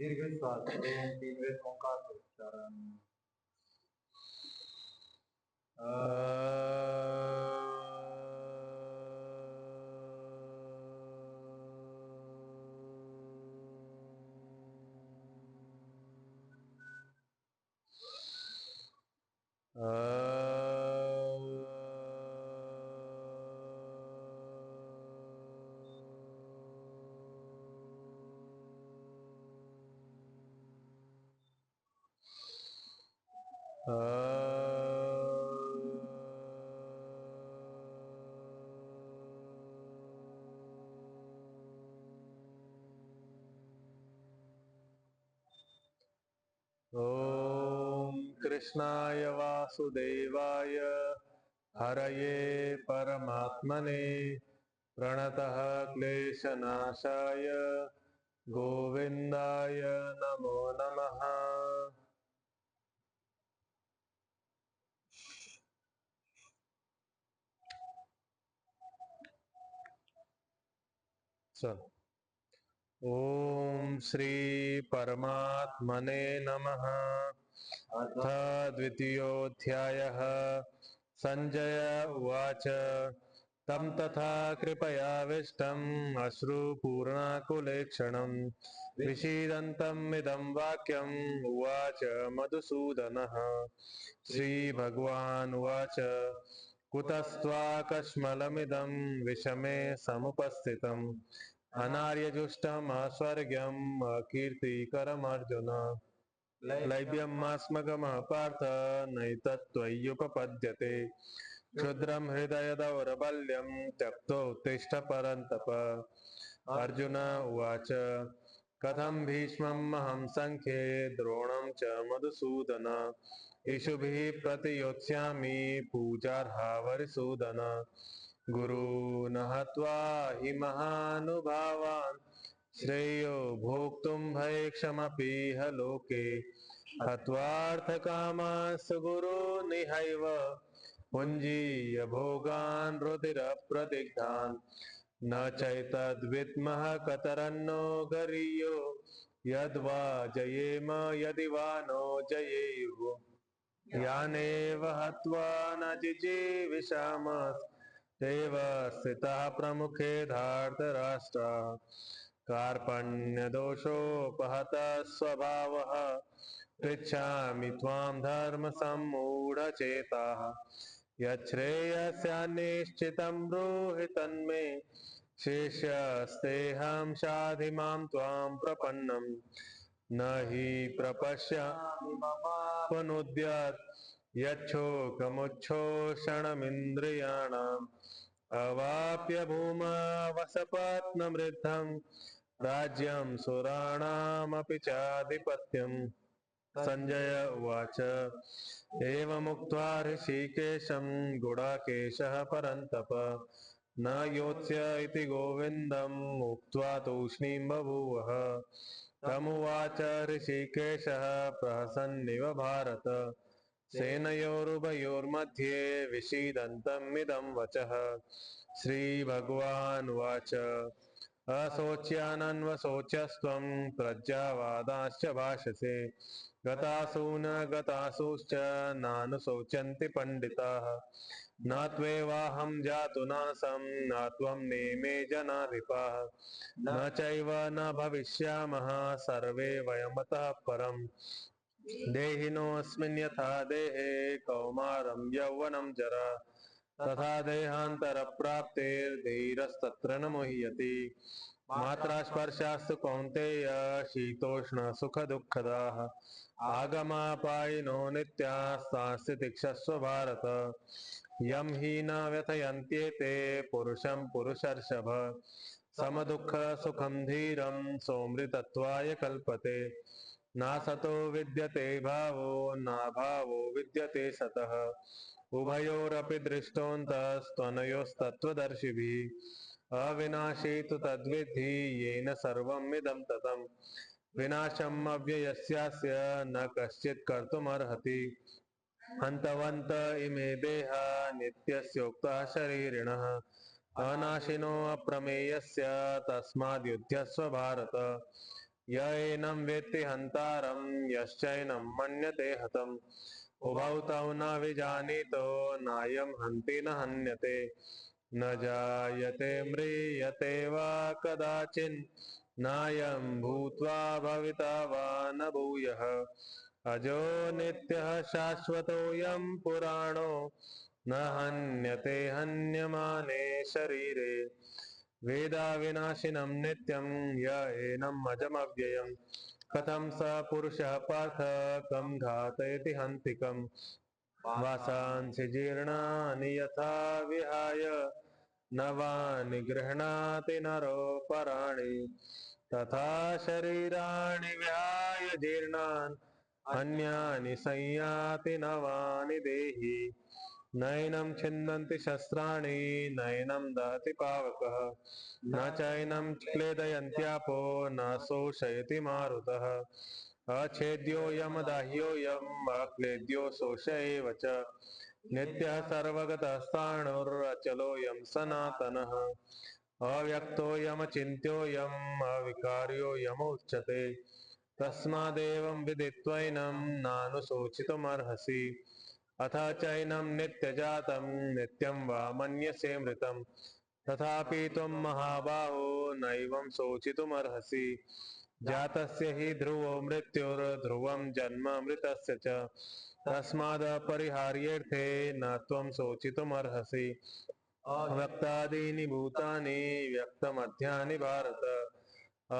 दीर्घ श्वास लें, 3 वें ओंकार का उच्चारण। ओम कृष्णाय वासुदेवाय हरये परमात्मने प्रणतः क्लेशनाशाय गोविंदाय नमो नमः। चलो, ओम श्री परमात्मने नमः। अथ द्वितीयोऽध्यायः। संजय उवाच तं तथा कृपयाविष्टम् अश्रुपूर्णाकुलेक्षणम् विषीदन्तमिदं वाक्यम् उवाच मधुसूदनः। श्रीभगवान् उवाच कुतस्त्वाकश्मलमिदं विषमे समुपस्थितम् अनार्यजुष्टमस्वर्ग्यम् अकीर्तिकरमर्जुन। क्लैब्यमास्मगमः पार्थ नैतत्त्वय्युपपद्यते क्षुद्रं हृदय दौर्बल्यं त्यक्तो उत्तिष्ठ परन्तप। अर्जुन उवाच कथं भीष्ममहं संख्ये द्रोणं च मधुसूदन इषुभिः प्रतियोत्स्यामि पूजार्हा वरिसूदन। गुरून् हत्वा हि महानुभावान् श्रेयो भोक्तुं भैक्षमपीह लोके हत्वार्थकामास्तु गुरूनिहैव पुञ्जीय भोगान् रुधिरप्रदिग्धान् न चैतद्विद्मः कतरन्नो गरीयो यद्वा जयेम यदि वा नो जयेयुः। यानेव हत्वा न जिजीविषामस्तेव स्थिताः प्रमुखे धार्तराष्ट्राः। कार्पण्यदोषोपहतः स्वभावः पृच्छामि त्वां धर्मसम्मूढचेताः। यच्छ्रेयस्यान्निश्चितं ब्रूहि तन्मे शेषस्तेऽहं शाधि मां त्वां प्रपन्नम् न हि प्रपश्यामि ममापनुद्यत् यच्छोकमुच्छोषणमिन्द्रियाणाम् अवाप्य भूमावसपत्नमृद्धं राज्यं सुराणामपि चाधिपत्यम्। संजय उवाच एवमुक्त्वा ऋषिकेशं गुडाकेशः परन्तप न योत्स्य इति गोविन्दम् उक्त्वा तूष्णीं बभूवः। तमुवाच ऋषिकेशः प्रहसन्निव भारत सेनयोरुभयोर्मध्ये विषीदन्तमिदं वचः। श्रीभगवानुवाच अशोच्यानन्वशोच्यस्त्वं प्रज्ञावादाश्च भाषसे गतासून गतासूश्च नानुशोचन्ति पंडिताः। न त्वेवाहं जातु नासं न त्वं नेमे जनाधिपाः न चैव न भविष्यामः सर्वे वयमतः परम्। देहिनोऽस्मिन् यथा देहे कौमारं यौवनं जरा तथा देहान्तरप्राप्तिर्धीरस्तत्र न मुह्यति। मात्रा स्पर्शास्तु कौन्तेय शीतोष्ण सुखदुःखदाः आगमापायिनो नित्यास्तास्ति तिक्षस्व भारत। यं हि न व्यथयन्त्येते पुरुषं पुरुषर्षभ समदुःख सुखं धीरं सोमृतत्वाय कल्पते। नासतो विद्यते भावो नाभावो विद्यते सतः उभयोरपि दृष्टोऽन्तस्त्वनयोस्तत्त्वदर्शिभिः। अविनाशी तु तद्विद्धि येन सर्वमिदं ततम् विनाशम् अव्ययस्यास्य न कश्चित् कर्तुमर्हति। हन्तवन्त इमे देहा नित्यस्योक्तः शरीरिणः अनाशिनो अप्रमेयस्य तस्माद्युध्यस्व भारत। य एनं वेत्ति हन्तारं यश्चैनं मन्यते हतम् उभौ तौ न विजानीतो नायं हन्ति न हन्यते न जायते म्रियते वा कदाचिन् नायं भूत्वा भविता वा न भूयः अजो नित्यः शाश्वतोऽयं पुराणो न हन्यते हन्यमाने शरीरे वेदाविनाशिनं नित्यं य एनम् अजमव्ययम् कथं स पुरुषः पार्थ कं घातयति हन्तिकम् वासांसि जीर्णानि यथा विहाय नवानि गृह्णाति नरोपराणि तथा शरीराणि विहाय जीर्णान् अन्यानि संयाति नवानि देहि नैनं छिन्दन्ति शस्त्राणि नैनं दहति पावकः न चैनं क्लेदयन्त्यापो न शोषयति मारुतः अच्छेद्योऽयं दाह्योऽयम् अक्लेद्यो शोष एव च नित्यः सर्वगतः स्थाणुरचलोऽयं सनातनः अव्यक्तोऽयमचिन्त्योऽयम् अविकार्योऽयमुच्यते तस्मादेवं विदित्वैनं नानुशोचितुमर्हसि अथ चैनं नित्यजातं नित्यं वा मन्यसे मृतं तथापि त्वं महाबाहो नैवं शोचितुमर्हसि जातस्य हि ध्रुवो मृत्युर्ध्रुवं जन्म मृतस्य च तस्मादपरिहार्येऽर्थे न त्वं शोचितुमर्हसि अव्यक्तादीनि भूतानि व्यक्तमध्यानि भारत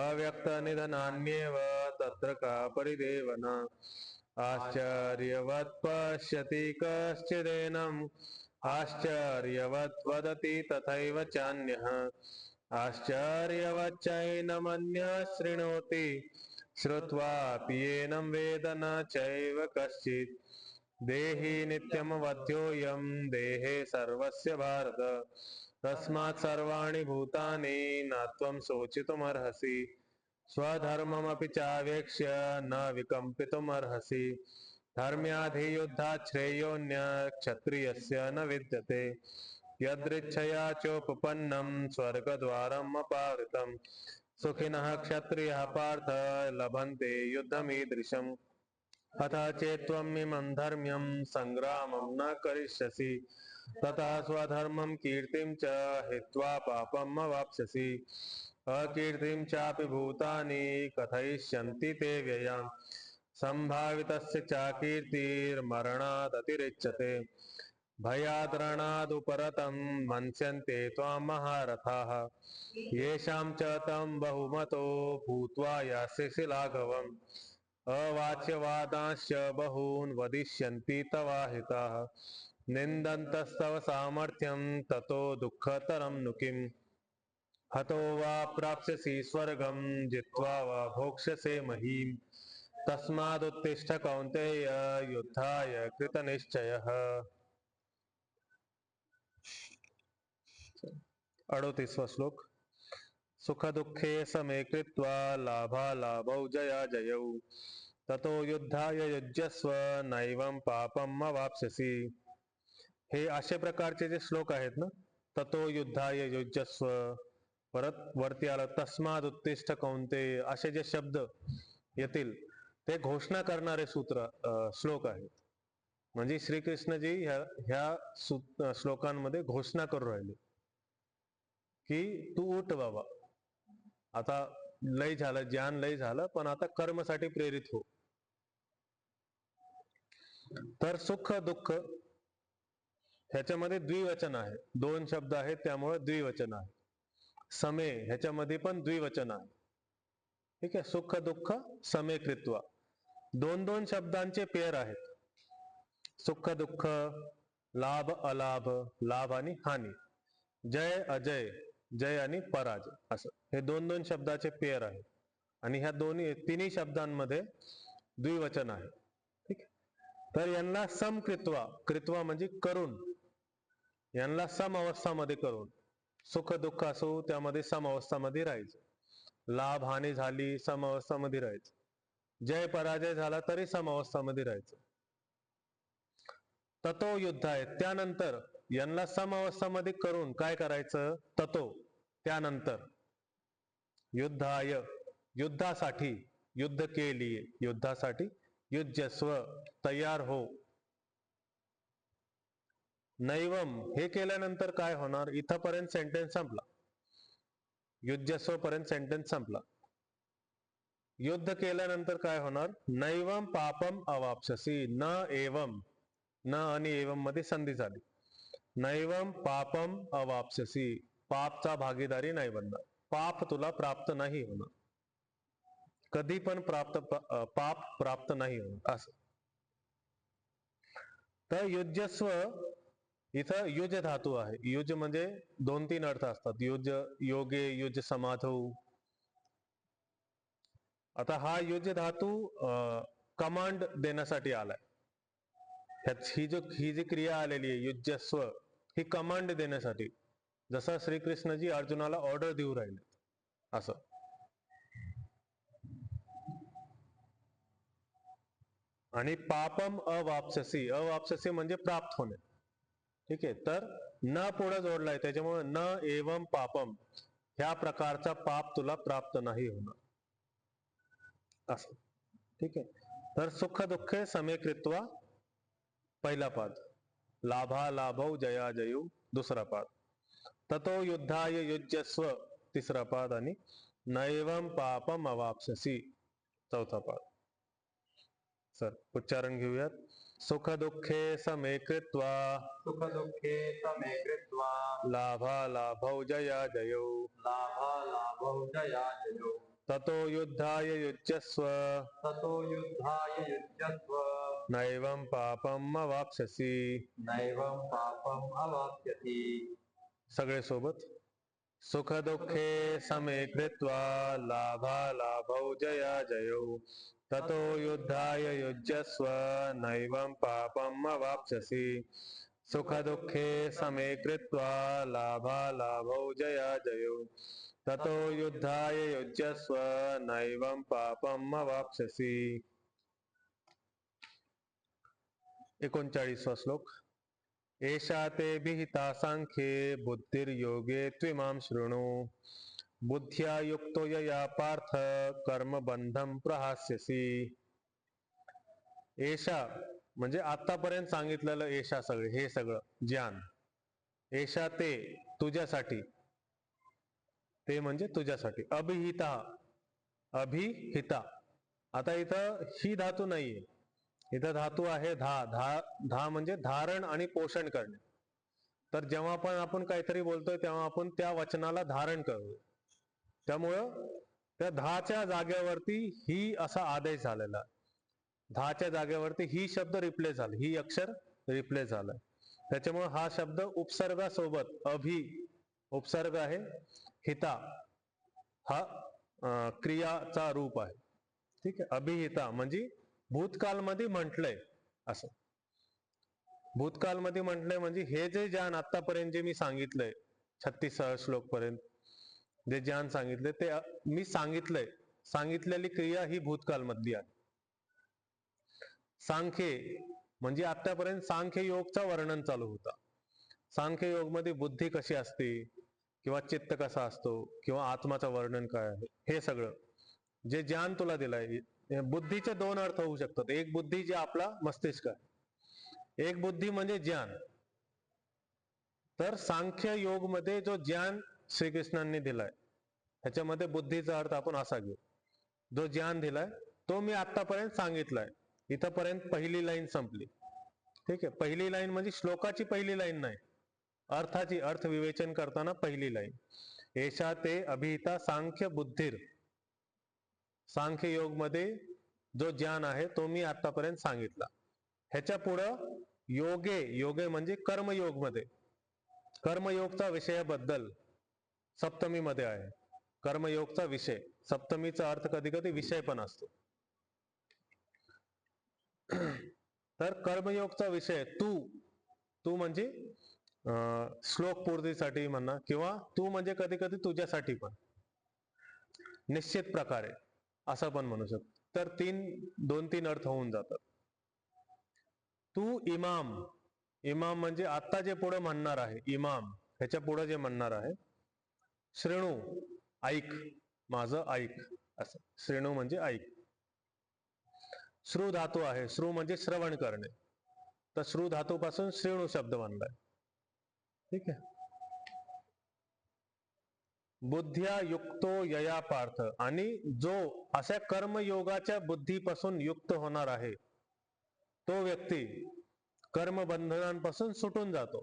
अव्यक्तनिधनान्येव तत्र का परिदेवना आश्चर्यवत् पश्यति कश्चिदेनम् आश्चर्यवत् वदति तथैव चान्यः आश्चर्यवच्चैनमन्यः शृणोति श्रुत्वापि येनं वेद न चैव कश्चित् देहि नित्यमवध्योऽयं देहे सर्वस्य भारत तस्मात् सर्वाणि भूतानि न त्वं शोचितुमर्हसि स्वधर्ममपि चावेक्ष्य न विकम्पितुमर्हसि धर्म्याधियुद्धात् श्रेयोऽन्य क्षत्रियस्य न विद्यते यदृच्छया चोपपन्नं स्वर्गद्वारम् अपावृतम् सुखिनः क्षत्रियः पार्थ लभन्ते युद्धमीदृशम् अथ चेत्त्वम् इमं धर्म्यं संग्रामं न करिष्यसि ततः स्वधर्मं कीर्तिं च हित्वा पापम् अवाप्स्यसि अकीर्तिं चापि भूतानि कथयिष्यन्ति ते व्ययाम् सम्भावितस्य चाकीर्तिर्मरणादतिरिच्यते भयाद्रणादुपरतं मन्स्यन्ते त्वां महारथाः येषां च तं बहुमतो भूत्वा यास्यसि लाघवम् अवाच्यवादांश्च बहून् वदिष्यन्ति तवाहिताः निन्दन्तस्तव सामर्थ्यं ततो दुःखतरं नु किम् हतो वा प्राप्स्यसि स्वर्गं जित्वा वा भोक्ष्यसे महीम् तस्मादुत्तिष्ठ कौन्तेय युद्धाय कृतनिश्चयः 38वां श्लोक सुख दुःखे समे कृत्वा लाभालाभौ जयाजयौ ततो युद्धाय युज्यस्व नैवं पापम अवाप्स्यसि हे अशा प्रकारचे जे श्लोक आहेत ना ततो युद्धाय युज्यस्व परत वरती आलं तस्माद उत्तिष्ठ कौंतेय असे जे शब्द येतील ते घोषणा करणारे सूत्र श्लोक आहेत म्हणजे श्रीकृष्णजी ह्या श्लोकांमध्ये घोषणा करू राहिले की तू उठ बाबा आता लय झालं ज्ञान लय झालं पण आता कर्मसाठी प्रेरित हो तर सुख दुःख ह्याच्यामध्ये द्विवचन आहे दोन शब्द आहेत त्यामुळे द्विवचन आहे समे ह्याच्यामध्ये पण द्विवचन आहे ठीक आहे सुख दुःख समे कृत्वा दोन दोन शब्दांचे पेयर आहेत सुख दुःख लाभ अलाभ लाभ आणि हानी जय अजय जय आणि पराजय असं हे दोन दोन शब्दाचे पेयर आहे आणि ह्या तिन्ही शब्दांमध्ये द्विवचन आहे ठीक तर यांना सम कृत्वा कृत्वा म्हणजे करून यांना सम अवस्थामध्ये करून सुख दुःख असो त्यामध्ये सम अवस्थामध्ये राहायचं लाभ हानी झाली सम अवस्थामध्ये राहायचं जय पराजय झाला तरी सम अवस्थामध्ये राहायचं ततो युद्ध आहे त्यानंतर यांना सम अवस्थामध्ये करून काय करायचं ततो त्यानंतर युद्धाय युद्धासाठी, युद्ध के लिए, युद्धासाठी, युज्यस्व, तयार हो. नैवम हे केल्यानंतर काय होणार? इथपर्यंत सेंटेन्स संपला. युज्यस्व पर्यंत सेंटेन्स संपला. युद्ध केल्यानंतर काय होणार? नैवम पापम अवाप्स्यसी. न एवम, न आणि एवम मध्ये संधी झाली. नैवम पापम अवाप्स्यसी, पापचा भागीदारी नाही बनणार. पाप तुला प्राप्त नाही होणार, कधी पण पाप प्राप्त नाही होणार असं. तर युज्यस्व इथं युज धातू आहे. युज म्हणजे 2-3 अर्थ असतात. युज योगे, युज समाधौ. आता हा युज धातू कमांड देण्यासाठी आलाय. ही जी क्रिया आलेली आहे युज्यस्व, ही कमांड देण्यासाठी, जसं श्रीकृष्णजी अर्जुनाला ऑर्डर देऊ राहिले असं. आणि पापम अवाप्स्यसी, अवाप्स्यसी म्हणजे प्राप्त होणे. ठीक आहे, तर न पुढे जोडलाय, त्याच्यामुळे न एवम पापम, ह्या प्रकारचा पाप तुला प्राप्त नाही होणार असं. ठीक आहे, तर सुख दुःखे समे कृत्वा पहिला पाद, लाभा लाभौ जया जयू दुसरा पाद, ततो युद्धाय युज्यस्व तिसरा पाद, आणि नैवम पापम अवाप्स्यसी चौथा पाद. सर उच्चारण घेऊयात. सुख दुःखे समे कृत्वा, सुख दुःखे समे कृत्वा, लाभा लाभौ जया जयौ, लाभा लाभौ जया जयौ, ततो युद्धाय युज्यस्व, ततो युद्धाय युज्यस्व, नैवं पापम अवाप्स्यसी. नैवं पापम अवाप्स्यसि. सगळे सोबत. सुख दुःखे समे कृत्वा, लाभा लाभौ जया जयौ, ततो युद्धाय युज्यस्व, नैवं पापम अवाप्स्यसि. सुख दुःखे समे कृत्वा, लाभा लाभौ जया जयौ, ततो युद्धाय युज्यस्व, नैवं पापम अवाप्स्यसि. 39वा श्लोक. एषा ते विहिता सांख्ये बुद्धिर्योगे त्विमां शृणु, बुद्ध्या युक्तो यया पार्थ कर्मबंधम प्रहास्यसि. एषा म्हणजे आतापर्यंत सांगितलेलं, एषा सगळे, हे सगळं ज्ञान. एषा ते तुझ्यासाठी, ते म्हणजे तुझ्यासाठी. अभिहिता, अभिहिता. आता इथं ही धातू नाहीये, इथं धातू आहे धा. धा म्हणजे धारण आणि पोषण करणे. तर जेव्हा पण आपण काहीतरी बोलतोय तेव्हा आपण त्या वचनाला धारण करू, त्यामुळं त्या धाच्या जागेवरती ही असा आदेश झालेला. धाच्या जागेवरती ही शब्द रिप्लेस झाला, ही अक्षर रिप्लेस झालं, त्याच्यामुळे हा शब्द उपसर्गासोबत, अभि उपसर्ग आहे, हिता हा क्रियाचा रूप आहे. ठीक आहे, अभिहिता म्हणजे भूतकाळमध्ये म्हटलंय असं. भूतकाळमध्ये म्हटलंय म्हणजे हे जे ज्ञान आतापर्यंत जे मी सांगितलंय 36 श्लोक पर्यंत जे ज्ञान सांगितले ते मी सांगितलंय, सांगितलेली क्रिया ही भूतकाळमधली आहे. सांख्ये म्हणजे आतापर्यंत सांख्य योगचा वर्णन चालू होता. सांख्य योग मध्ये बुद्धी कशी असते, किंवा चित्त कसा असतो, किंवा आत्माचं वर्णन काय आहे, हे सगळं जे ज्ञान तुला दिलंय. बुद्धीचे 2 अर्थ होऊ शकतात. एक बुद्धी जे आपला मस्तिष्क आहे, एक बुद्धी म्हणजे ज्ञान. तर सांख्य योग मध्ये जो ज्ञान श्रीकृष्णांनी दिलाय त्याच्यामध्ये बुद्धीचा अर्थ आपण असा घेऊ, जो ज्ञान दिलाय तो मी आतापर्यंत सांगितलाय. इथपर्यंत पहिली लाईन संपली. ठीक आहे, पहिली लाईन म्हणजे श्लोकाची पहिली लाईन नाही, अर्थाची, अर्थ विवेचन करताना पहिली लाईन. एषा ते अभिहिता सांख्य बुद्धीर, सांख्य योग मध्ये जो ज्ञान आहे तो मी आतापर्यंत सांगितला. ह्याच्या पुढं योगे, योगे म्हणजे कर्मयोग मध्ये, कर्मयोगचा विषयाबद्दल सप्तमी मध्ये आहे. कर्मयोगचा विषय, सप्तमीचा अर्थ कधी कधी विषय पण असतो. तर कर्मयोगचा विषय तू, तू म्हणजे श्लोक पूर्तीसाठी म्हणा, किंवा तू म्हणजे कधी कधी तुझ्यासाठी पण, निश्चित प्रकारे असं पण म्हणू शकतो. तर 2-3 अर्थ होऊन जातात. तू इमाम, इमाम म्हणजे आता जे पुढे म्हणणार आहे, इमाम ह्याच्या पुढे जे म्हणणार आहे. श्रेणू ऐक, माझं ऐक, असं. श्रेणू म्हणजे ऐक. श्रु धातू आहे, श्रु म्हणजे श्रवण करणे, तर श्रु धातूपासून श्रेणू शब्द बनलाय. ठीक आहे. बुद्ध्या युक्तो यया पार्थ, आणि जो अशा कर्मयोगाच्या बुद्धीपासून युक्त होणार आहे तो व्यक्ती कर्मबंधनांपासून सुटून जातो.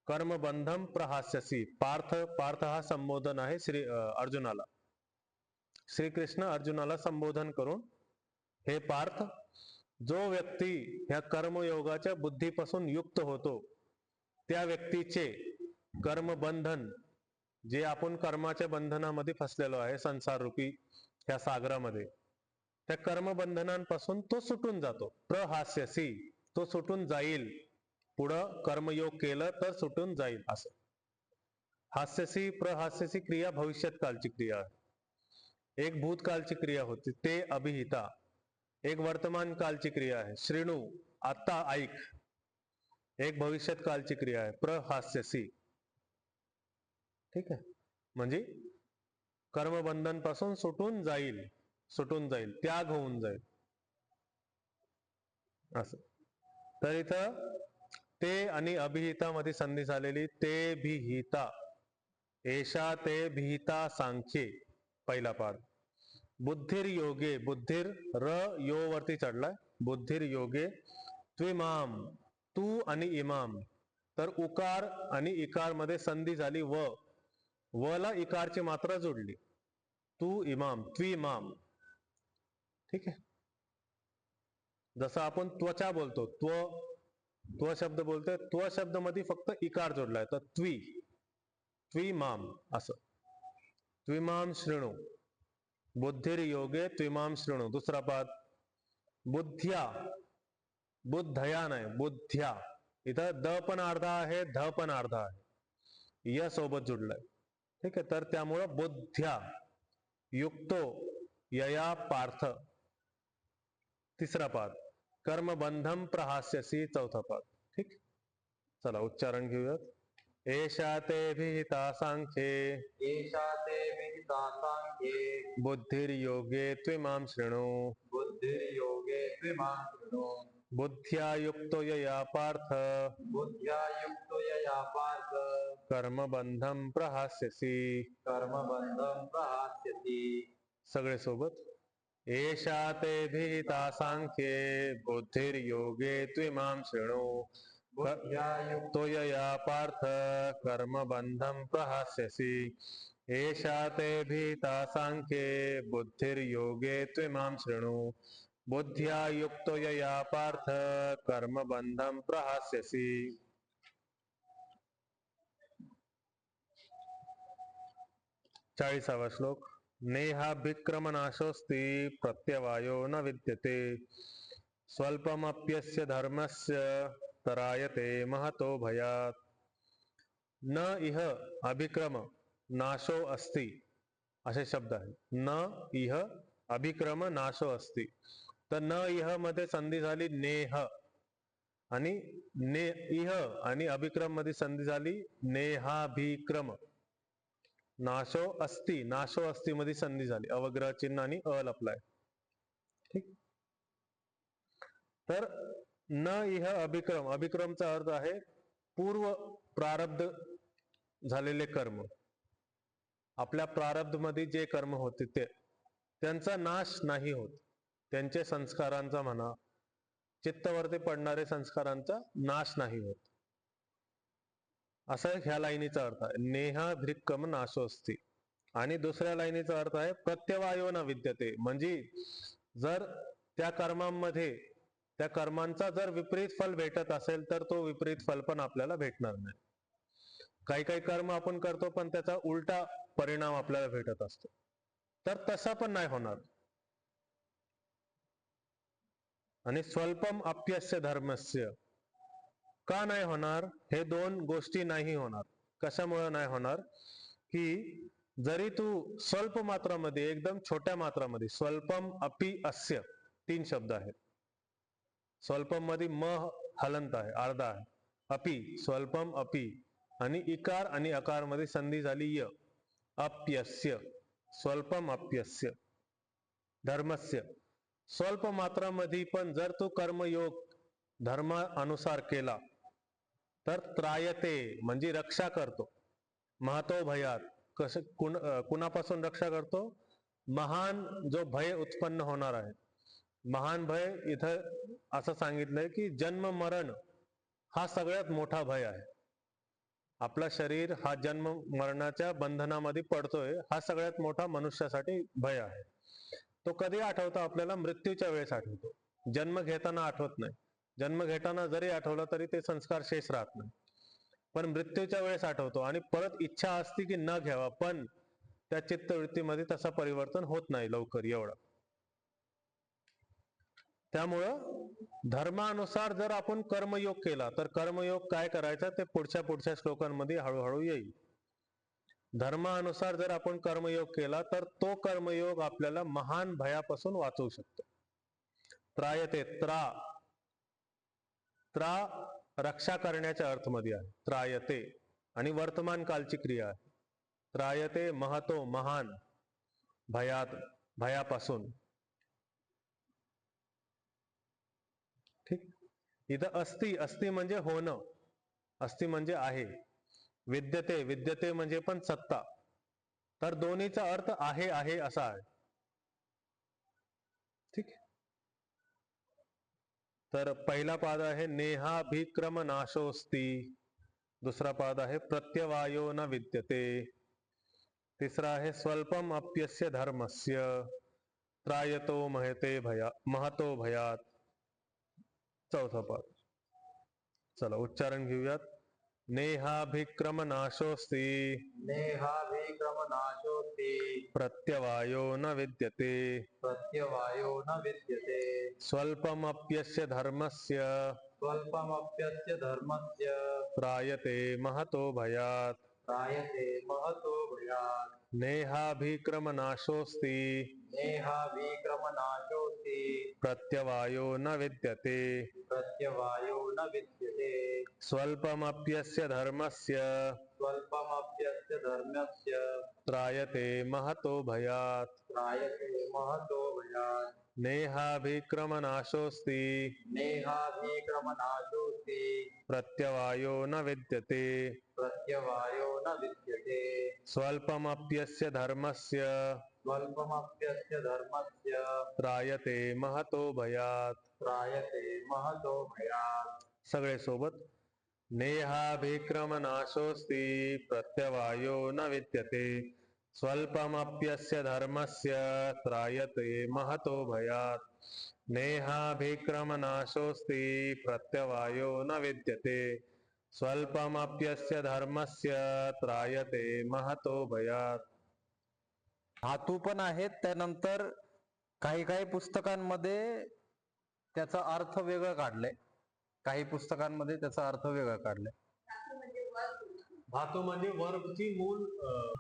कर्मबंधम प्रहास्यसी. पार्थ, पार्थ हा संबोधन आहे अर्जुनाला. श्रीकृष्ण अर्जुनाला संबोधन करून, हे पार्थ, जो व्यक्ती ह्या कर्मयोगाच्या बुद्धीपासून युक्त होतो त्या व्यक्तीचे कर्मबंधन, जे आपण कर्माच्या बंधनामध्ये फसलेलो आहे संसार रूपी ह्या सागरामध्ये, त्या कर्मबंधनांपासून तो सुटून जातो. प्रहास्यसी, तो सुटून जाईल. पुढं कर्मयोग केलं तर सुटून जाईल असं. हास्यसी, प्रहास्यसी क्रिया भविष्यात कालची क्रिया आहे. एक भूतकालची क्रिया होती ते अभिहिता, एक वर्तमान कालची क्रिया आहे श्रेणू, आता ऐक. एक भविष्यात कालची क्रिया आहे प्रहास्यसी. ठीक आहे. म्हणजे कर्मबंधन पासून सुटून जाईल, सुटून जाईल, त्याग होऊन जाईल असं. तर इथं ते आणि अभिहिता मध्ये संधी झालेली. ते भिहिता, एषा ते भिहिता सांख्ये, पहिला पाठ. बुद्धिर योगे, बुद्धिर र यो वरती चढलाय, बुद्धिर योगे त्विमाम, तू आणि इमाम. तर उकार आणि इकार मध्ये संधी झाली व, व ला इकारची मात्रा जोडली. तू इमाम, त्विमाम. ठीक आहे. जसं आपण त्वचा बोलतो, त्व शब्द बोलतोय, त्व शब्द मध्ये फक्त इकार जोडलाय, तर त्विमाम असं. त्विमाम शृणु, बुद्धिर योगे त्विमाम शृणु. दुसरा पाद बुद्ध्या, बुद्धया नाही, बुद्ध्या. इथं द पण अर्धा आहे, ध पण अर्धा आहे, या सोबत जुडलाय. ठीक आहे. तर त्यामुळं बुद्ध्या युक्तो यया पार्थ. तिसरा पाद कर्मबंधम प्रहास्यसी, चौथा पाद. ठीक. चला उच्चारण घेऊयात. एषा ते विहिता सांख्ये, एषा ते विहिता सांख्ये, बुद्धिर्योगे त्विमां शृणु, बुद्धिर्योगे त्विमां शृणु. बुद्ध्या युक्तो यया पार्थ, बुद्ध्या युक्तो यया पार्थ, कर्मबंधम प्रहास्यसी. कर्मबंधं प्रहास्यति. सगळे सोबत. एषा ते विहिता सांख्ये, बुद्धिर्योगे त्विमां शृणु, बुद्ध्या युक्तो यया पार्थ, कर्मबंधम प्रहास्यसी. एषा ते विहिता सांख्ये, बुद्धिर्योगे त्विमां शृणु, बुद्ध्या युक्तो यया पार्थ, कर्मबंधम प्रहास्यसी. 40वा श्लोक. नेहाभिक्रमनाशोस्ति प्रत्यवायो न विद्यते, स्वल्पमप्यस्य धर्मस्य तरायते महतो भयात्. न इह अभिक्रम नाशो अस्ति, असे शब्द आहे. न इह अभिक्रम नाशो अस्ति. तर न इह मध्ये संधी झाली नेह, आणि ने इह आणि अभिक्रम मध्ये संधी झाली नेहाभिक्रम. नाशो अस्ति, नाशो अस्ति मध्ये संधी झाली, अवग्रह चिन्ह आणि अ लपलाय. ठीक. तर न इह अभिक्रम, अभिक्रमचा अर्थ आहे पूर्व प्रारब्ध झालेले कर्म. आपल्या प्रारब्ध मध्ये जे कर्म होते ते, त्यांचा नाश नाही होत. त्यांचे संस्कारांचा म्हणा, चित्तावरती पडणारे संस्कारांचा नाश नाही होत, असा ह्या लाईनीचा अर्थ आहे. नेहाभिक्रम नाशो अस्ति. आणि दुसऱ्या लाईनीचा अर्थ आहे प्रत्यवायो न विद्यते, म्हणजे जर त्या कर्मांमध्ये त्या कर्मांचा जर विपरीत फल भेटत असेल तर तो विपरीत फल पण आपल्याला भेटणार नाही. काही काही कर्म आपण करतो पण त्याचा उलटा परिणाम आपल्याला भेटत असतो, तर तसा पण नाही होणार. आणि स्वल्पम अप्यस्य धर्मस्य, का नाही होणार? हे दोन गोष्टी नाही होणार. कशामुळे नाही होणार? की जरी तू स्वल्प मात्रामध्ये, एकदम छोट्या मात्रामध्ये, स्वल्पम अपि अस्य, 3 शब्द आहेत. स्वल्पम मध्ये म हलंत आहे, अर्धा आहे. अपि, स्वल्पम अपि, आणि इकार आणि अकार मध्ये संधी झाली य, अप्यस्य, स्वल्पम अप्यस्य. धर्मस्य. स्वल्प मात्रामध्ये पण जर तू कर्मयोग धर्मानुसार केला तर त्रायते म्हणजे रक्षा करतो. महतो भयात. कुणापासून रक्षा करतो? महान जो भय उत्पन्न होणार आहे. महान भय इथं असं सांगितलंय की जन्म मरण हा सगळ्यात मोठा भय आहे. आपला शरीर हा जन्म मरणाच्या बंधनामध्ये पडतोय, हा सगळ्यात मोठा मनुष्यासाठी भय आहे. तो कधी आठवतो आपल्याला? मृत्यूच्या वेळेस आठवतो. जन्म घेताना आठवत नाही. जन्म घेताना जरी आठवला तरी ते संस्कार शेष राहत नाही, पण मृत्यूच्या वेळेस आठवतो. आणि परत इच्छा असते की न घ्यावा, पण त्या चित्तवृत्तीमध्ये तसा परिवर्तन होत नाही लवकर एवढं. त्यामुळं धर्मानुसार जर आपण कर्मयोग केला तर कर्मयोग काय करायचा ते पुढच्या श्लोकांमध्ये हळूहळू येईल. धर्मानुसार जर आपण कर्मयोग केला तर तो कर्मयोग आपल्याला महान भयापासून वाचवू शकतो. त्रायते, त्रा रक्षा करण्याच्या अर्थमध्ये आहे त्रायते, आणि वर्तमान कालची क्रिया आहे. त्रायते महतो महान भयात, भयापासून. ठीक. इथं अस्ति म्हणजे होणं, अस्ति म्हणजे आहे. विद्यते म्हणजे पण सत्ता. तर दोन्हीचा अर्थ आहे असा आहे. ठीक. तर पहिला पाद आहे नेहाभिक्रम नाशोस्ति. दुसरा पाद आहे प्रत्यवायो न विद्यते. तिसरा आहे स्वल्पम अप्यस्य धर्मस्य त्रायतो महतो भयात. चौथा पाद. चला उच्चारण घेऊयात. नेहाभिक्रम नाशोस्ति नेहाभिक्रमनाशोऽस्ति प्रत्यवायो न विद्यते प्रत्यवायो न विद्यते स्वल्पमप्यस्य धर्मस्य स्वल्पमप्यस्य धर्मस्य त्रायते महतो भयात्. त्रायते महतो भयात्. नेहाभिक्रम नाशोस्ति नेहाभिक्रमनाशोऽस्ति प्रत्यवायो न विद्यते प्रत्यवायो न विद्यते स्वल्पमप्यस्य धर्मस्य स्वल्पमप्यस्य धर्मस्य त्रायते महतो भयात्. त्रायते महतो भयात्. नेहाभिक्रम नाशोस्ति नेहाभिक्रमनाशोऽस्ति प्रत्यवायो न विद्यते प्रत्यवायो न विद्यते स्वल्पमप्यस्य धर्मस्य स्वल्पमप्यस्य धर्मस्य त्रायते महतो भयात्. त्रायते महतो भयात्. सगळे सोबत. नेहाभिक्रम नाशोस्ति प्रत्यवायो न विद्यते स्वल्पमप्यस्य धर्मस्य त्रायते महतो भयात्. नेहाभिक्रम नाशोस्ति प्रत्यवायो न विद्यते स्वल्पमप्यस्य धर्मस्य त्रायते महतो भयात्. धातू पण आहेत. त्यानंतर काही काही पुस्तकांमध्ये त्याचा अर्थ वेगळं काढलंय, काही पुस्तकांमध्ये त्याचा अर्थ वेगळा काढलाय. धातू म्हणजे वर्बची मूळ,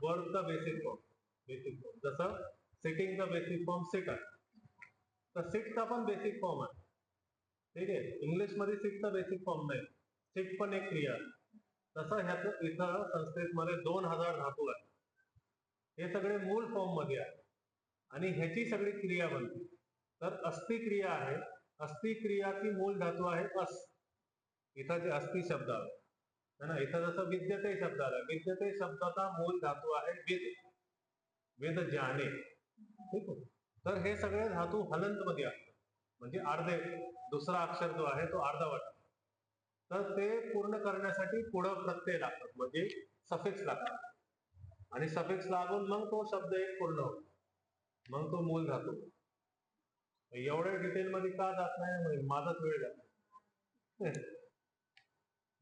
वर्बचा बेसिक फॉर्म. जसं सिटिंगचा बेसिक फॉर्म सिट आहे, तर सिटचा पण बेसिक फॉर्म आहे. ठीक आहे. इंग्लिश मध्ये सिटचा बेसिक फॉर्म नाही, सिट पण एक क्रिया आहे. तसं ह्याचं इथं संस्कृतमध्ये 2000 धातू आहे. हे सगळे मूळ फॉर्म मध्ये आहे आणि ह्याची सगळी क्रिया बनते. तर अस्ति क्रिया आहे. अस्ति क्रियाची मूळ धातू आहे अस. इथं जे अस्ति शब्द आहे ना, इथं जसं विद्यते शब्द आला, विद्यते शब्दाचा मूळ धातू आहे विद जाणे. ठीक आहे. तर हे सगळे धातू हलंत मध्ये आहेत, म्हणजे अर्धे, दुसरा अक्षर जो आहे तो अर्धवट. तर ते पूर्ण करण्यासाठी पुढं प्रत्यय लागतात, म्हणजे सफिक्स लागतात, आणि सफिक्स लागून मग तो शब्द एक पूर्ण होतो, मग तो मूल धातू. एवढ्या डिटेल मध्ये का जात नाही, माझाच वेळ जातो.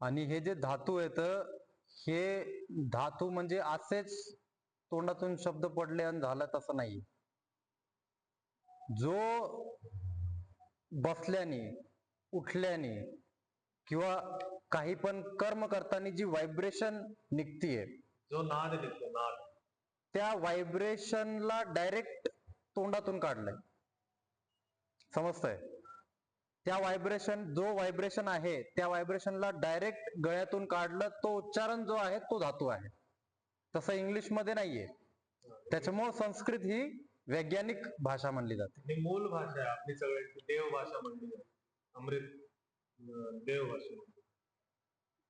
आणि हे जे धातू आहेत, हे धातू म्हणजे असेच तोंडातून शब्द पडले आणि झालं तसं नाही. जो बसल्याने, उठल्याने किंवा काही पण कर्म करताना जी व्हायब्रेशन निघतीये, जो नाद निघतो, नाद, त्या व्हायब्रेशनला डायरेक्ट तोंडातून काढलंय. समजतंय? त्या व्हायब्रेशन, जो व्हायब्रेशन आहे त्या व्हायब्रेशनला डायरेक्ट गळ्यातून काढलं, तो उच्चारण जो आहे तो धातू आहे. तसं इंग्लिश मध्ये नाहीये. त्याच्यामुळे संस्कृत ही वैज्ञानिक भाषा म्हणली जाते. आणि मूल भाषा आहे आपली सगळ्यांची, देव भाषा म्हणली जाते. अमृत देव भाषा.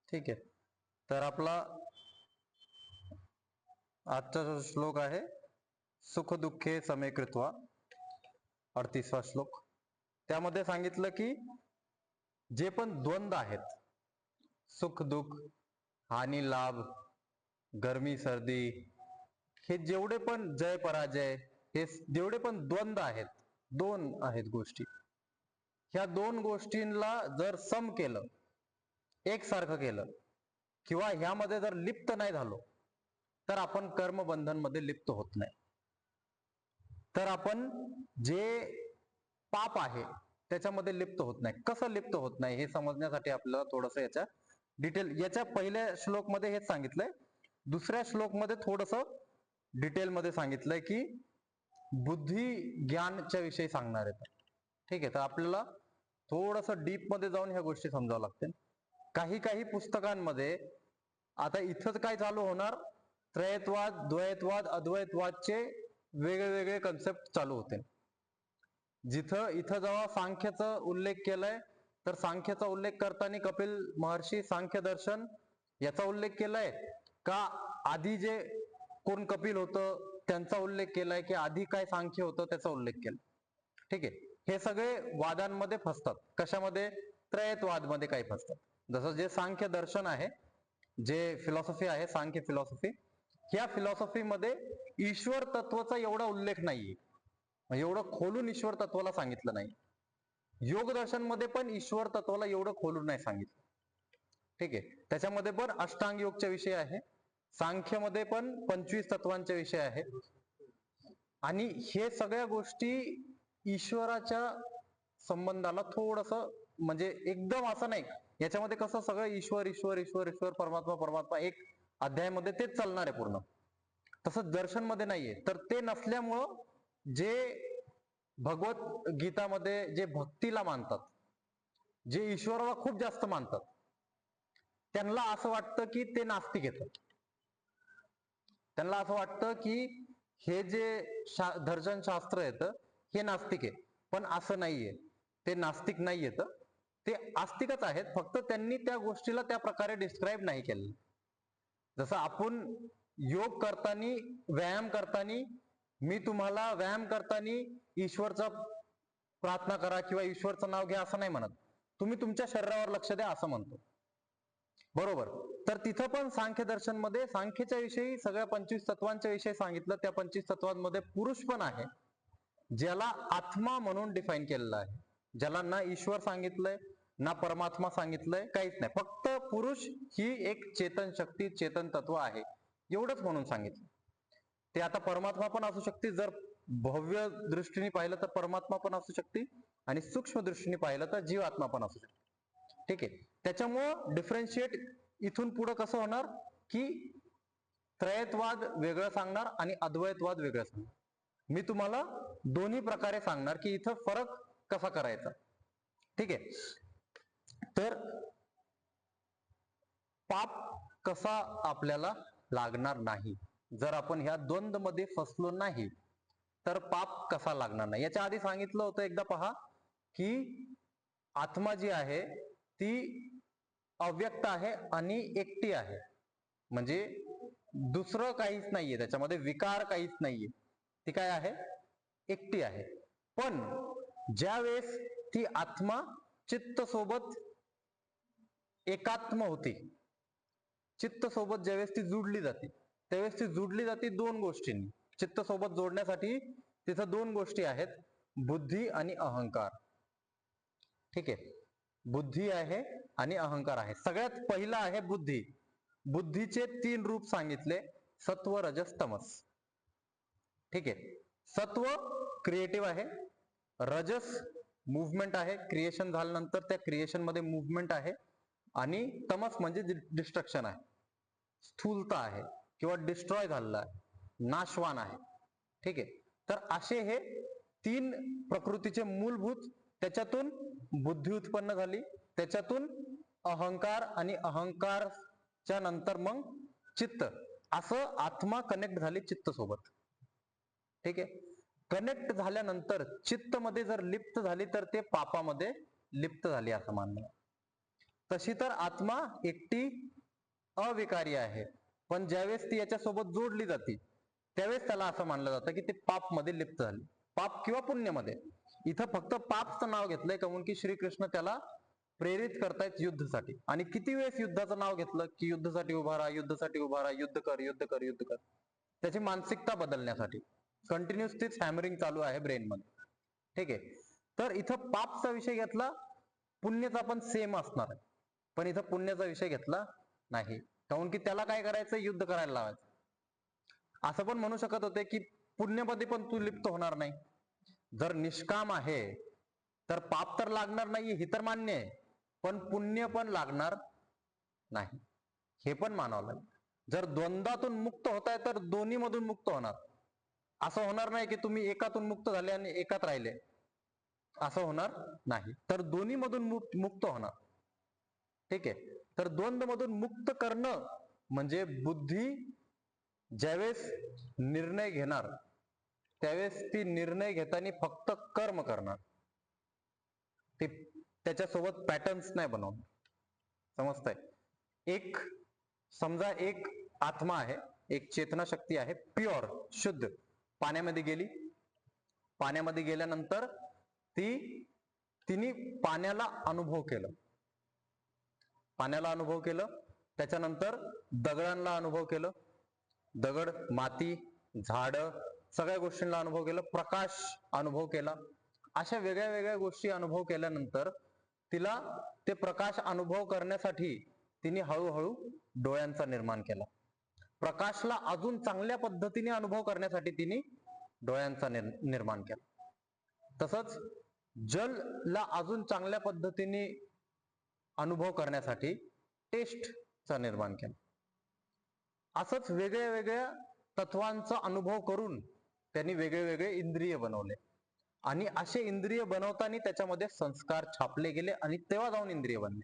ठीक आहे. तर आपला आजचा जो श्लोक आहे, सुख दुःखे समे कृत्वा, 38वा श्लोक. त्यामध्ये सांगितलं की जे पण द्वंद्व आहेत, सुख दुःख, हानी लाभ, गरमी सर्दी, हे जेवढे पण जय पराजय, हे जेवढे पण द्वंद्व आहेत, दोन आहेत गोष्टी, ह्या दोन गोष्टींना जर सम केलं, एकसारखं केलं, किंवा ह्यामध्ये जर लिप्त नाही झालो, तर आपण कर्मबंधन मध्ये लिप्त होत नाही. तर आपण जे पाप आहे त्याच्यामध्ये लिप्त होत नाही. कसं लिप्त होत नाही हे समजण्यासाठी आपल्याला थोडस याच्या डिटेल, याच्या पहिल्या श्लोक मध्ये हेच सांगितलंय, दुसऱ्या श्लोक मध्ये थोडस डिटेल मध्ये सांगितलंय की बुद्धी ज्ञानच्या विषयी सांगणार आहेत. ठीक आहे. तर आपल्याला थोडस डीप मध्ये जाऊन ह्या गोष्टी समजावं लागतील. काही काही पुस्तकांमध्ये आता इथंच काय चालू होणार, त्रयत्वाद, द्वैतवाद, अद्वैतवादचे वेगळे कन्सेप्ट चालू होते. जिथं इथं जेव्हा सांख्याचा उल्लेख केलाय, तर सांख्याचा उल्लेख करताना कपिल महर्षी सांख्य दर्शन याचा उल्लेख केलाय का, आधी जे कोण कपिल होतं त्यांचा उल्लेख केलाय, की आधी काय सांख्य होतं त्याचा उल्लेख केला. ठीक आहे. हे सगळे वादांमध्ये फसतात. कशामध्ये? त्रयत्वाद मध्ये काही फसतात. जसं जे सांख्य दर्शन आहे, जे फिलॉसॉफी आहे, सांख्य फिलॉसॉफी, ह्या फिलॉसॉफी मध्ये ईश्वर तत्वाचा एवढा उल्लेख नाहीये, एवढं खोलून ईश्वर तत्वाला सांगितलं नाही. योग दर्शन मध्ये पण ईश्वर तत्वाला एवढं खोलून नाही सांगितलं. ठीक आहे. त्याच्यामध्ये पण अष्टांग योगच्या विषय आहे, सांख्यमध्ये पण 25 तत्वांच्या विषय आहे, आणि हे सगळ्या गोष्टी ईश्वराच्या संबंधाला थोडस, म्हणजे एकदम असं नाही, याच्यामध्ये कसं सगळं ईश्वर ईश्वर ईश्वर ईश्वर परमात्मा परमात्मा एक अध्यायामध्ये तेच चालणार आहे पूर्ण, तसं दर्शन मध्ये नाहीये. तर ते नसल्यामुळं जे भगवत गीतामध्ये जे भक्तीला मानतात, जे ईश्वराला खूप जास्त मानतात, त्यांना असं वाटतं की ते नास्तिक येतात. त्यांना असं वाटतं की हे जे दर्शन शास्त्र येतं हे नास्तिक आहे. पण असं नाहीये, ते नास्तिक नाही येत, ते आस्तिकच आहेत, फक्त त्यांनी त्या गोष्टीला त्या प्रकारे डिस्क्राईब नाही केलं. जसं आपण योग करताना, व्यायाम करताना, मी तुम्हाला व्यायाम करताना ईश्वरचा प्रार्थना करा किंवा ईश्वरचं नाव घ्या असं नाही म्हणत, तुम्ही तुमच्या शरीरावर लक्ष द्या असं म्हणतो. बरोबर. तर तिथं पण सांख्य दर्शन मध्ये सांख्यच्या विषयी सगळ्या 25 तत्वांच्या विषयी सांगितलं. त्या 25 तत्वांमध्ये पुरुष पण आहे, ज्याला आत्मा म्हणून डिफाईन केलेला आहे, ज्याला ना ईश्वर सांगितलंय ना परमात्मा सांगितलंय, काहीच नाही, फक्त पुरुष ही एक चेतन शक्ती, चेतन तत्व आहे एवढंच म्हणून सांगितलं. ते आता परमात्मा पण असू शकते, जर भव्य दृष्टीने पाहिलं तर परमात्मा पण असू शकते, आणि सूक्ष्म दृष्टीने पाहिलं तर जीवात्मा पण असू शकते. ठीक आहे. त्याच्यामुळं डिफरन्शिएट इथून पुढे कसं होणार की त्रयत्वाद वेगळं सांगणार आणि अद्वैतवाद वेगळं सांगणार. मी तुम्हाला दोन्ही प्रकारे सांगणार की इथं फरक कसा करायचा. ठीक आहे. तर पाप कसा आपल्याला लागणार नाही, जर आपण ह्या द्वंद्व मध्ये फसलो नाही तर पाप कसा लागणार नाही. याच्या आधी सांगितलं होतं एकदा पहा, की आत्मा जी आहे ती अव्यक्त आहे आणि एकटी आहे, म्हणजे दुसरं काहीच नाहीये, त्याच्यामध्ये विकार काहीच नाहीये, ती काय आहे? एकटी आहे. पण ज्या वेळेस ती आत्मा चित्त सोबत एकात्म होते, चित्त सोबत ज्यावेळेस ती जुडली जाते, त्यावेळेस ती जुडली जाते दोन गोष्टींनी. चित्त सोबत जोडण्यासाठी तिथं दोन गोष्टी आहेत, बुद्धी आणि अहंकार. ठीक आहे. बुद्धी आहे आणि अहंकार आहे. सगळ्यात पहिला आहे बुद्धी. बुद्धीचे 3 रूप सांगितले, सत्व रजस तमस. ठीक आहे. सत्व क्रिएटिव्ह आहे, रजस मूव्हमेंट आहे, क्रिएशन झाल्यानंतर त्या क्रिएशन मध्ये मूव्हमेंट आहे, आणि तमस म्हणजे डिस्ट्रक्शन आहे, स्थूलता आहे किंवा डिस्ट्रॉय झालेला आहे, नाशवान आहे. ठीक आहे. तर असे हे 3 प्रकृतीचे मूलभूत, त्याच्यातून बुद्धी उत्पन्न झाली, त्याच्यातून अहंकार, आणि अहंकारच्या नंतर मग चित्त, असं आत्मा कनेक्ट झाली चित्त सोबत. ठीक आहे. कनेक्ट झाल्यानंतर चित्त मध्ये जर लिप्त झाली तर ते पापामध्ये लिप्त झाली असं मानलं. तशी तर आत्मा एकटी अविकारी आहे, पण ज्यावेळेस ती याच्यासोबत जोडली जाते त्यावेळेस त्याला असं मानलं जातं की ते पाप मध्ये लिप्त झाली, पाप किंवा पुण्यामध्ये. इथं फक्त पापचं नाव घेतलंय काऊन की श्रीकृष्ण त्याला प्रेरित करतायत युद्धासाठी. आणि किती वेळेस युद्धाचं नाव घेतलं की युद्धासाठी उभा राहा, युद्धासाठी उभा राहा, युद्ध कर, युद्ध कर, युद्ध कर. त्याची मानसिकता बदलण्यासाठी कंटिन्यूस तीच हॅमरिंग चालू आहे ब्रेन मध्ये. ठीक आहे. तर इथं पापचा विषय घेतला, पुण्याचा पण सेम असणार आहे, पण इथं पुण्याचा विषय घेतला नाही, काऊन की त्याला काय करायचं, युद्ध करायला लावायचं. असं पण म्हणू शकत होते की पुण्यामध्ये पण तू लिप्त होणार नाही. जर निष्काम आहे तर पाप तर लागणार नाही हे तर मान्य आहे, पण पुण्य पण लागणार नाही हे पण मानावं लागेल. जर द्वंद्वातून मुक्त होताय तर दोन्ही मधून मुक्त होणार. असं होणार नाही की तुम्ही एकातून मुक्त झाले आणि एकात राहिले, असं होणार नाही. तर दोन्ही मधून मुक्त होणार. ठीक आहे. तर द्वंद्व मधून मुक्त करणं म्हणजे बुद्धी ज्यावेळेस निर्णय घेणार त्यावेळेस ती निर्णय घेताना फक्त कर्म करणार, ती त्याच्यासोबत पॅटर्न्स नाही बनवणार. समजतंय? एक समजा एक आत्मा आहे, एक चेतना शक्ती आहे, प्युअर शुद्ध, पाण्यामध्ये गेली. पाण्यामध्ये गेल्यानंतर तिने पाण्याला अनुभव केलं, पाण्याला अनुभव केलं. त्याच्यानंतर दगडांना अनुभव केलं, दगड, माती, झाड, सगळ्या गोष्टींना अनुभव केलं, प्रकाश अनुभव केला. अशा वेगळ्या वेगळ्या गोष्टी अनुभव केल्यानंतर तिला ते प्रकाश अनुभव करण्यासाठी तिने हळूहळू डोळ्यांचा निर्माण केला. प्रकाशला अजून चांगल्या पद्धतीने अनुभव करण्यासाठी तिने डोळ्यांचा निर्माण केला. तसंच जलला अजून चांगल्या पद्धतीने अनुभव करण्यासाठी टेस्टचा निर्माण केला. असंच वेगळ्या वेगळ्या तत्वांचा अनुभव करून त्यांनी वेगळे वेगळे इंद्रिय बनवले. आणि असे इंद्रिय बनवताना त्याच्यामध्ये संस्कार छापले गेले आणि तेव्हा जाऊन इंद्रिय बनले.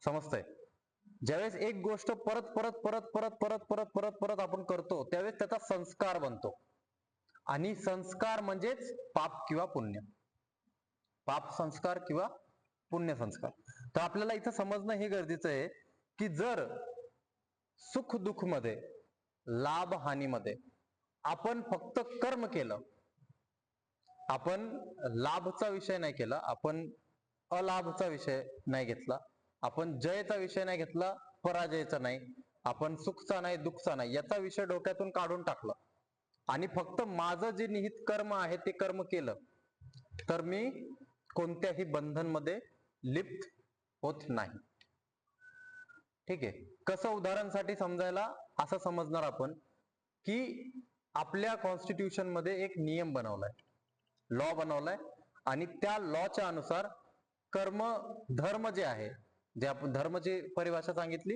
समजतंय? ज्यावेळेस एक गोष्ट परत परत परत परत परत परत परत परत आपण करतो त्यावेळेस त्याचा संस्कार बनतो. आणि संस्कार म्हणजेच पाप किंवा पुण्य, पाप संस्कार किंवा पुण्य संस्कार. तर आपल्याला इथं समजणं हे गरजेचं आहे की जर सुख दुःख मध्ये, लाभ हानीमध्ये आपण फक्त कर्म केलं, आपण लाभचा विषय नाही केला, आपण अलाभचा विषय नाही घेतला, आपण जयचा विषय नाही घेतला, पराजयचा नाही, आपण सुखचा नाही, दुःखचा नाही, याचा विषय डोक्यातून काढून टाकला आणि फक्त माझं जे निहित कर्म आहे ते कर्म केलं, तर मी कोणत्याही बंधनमध्ये लिप्त होत नाही. ठीक आहे. कसं उदाहरणासाठी समजायला असं समजणार आपण की आपल्या कॉन्स्टिट्यूशन मध्ये एक नियम बनवलाय, लॉ बनवलाय, आणि त्या लॉच्या अनुसार कर्म धर्म जे आहे, जे आपण धर्माची परिभाषा सांगितली,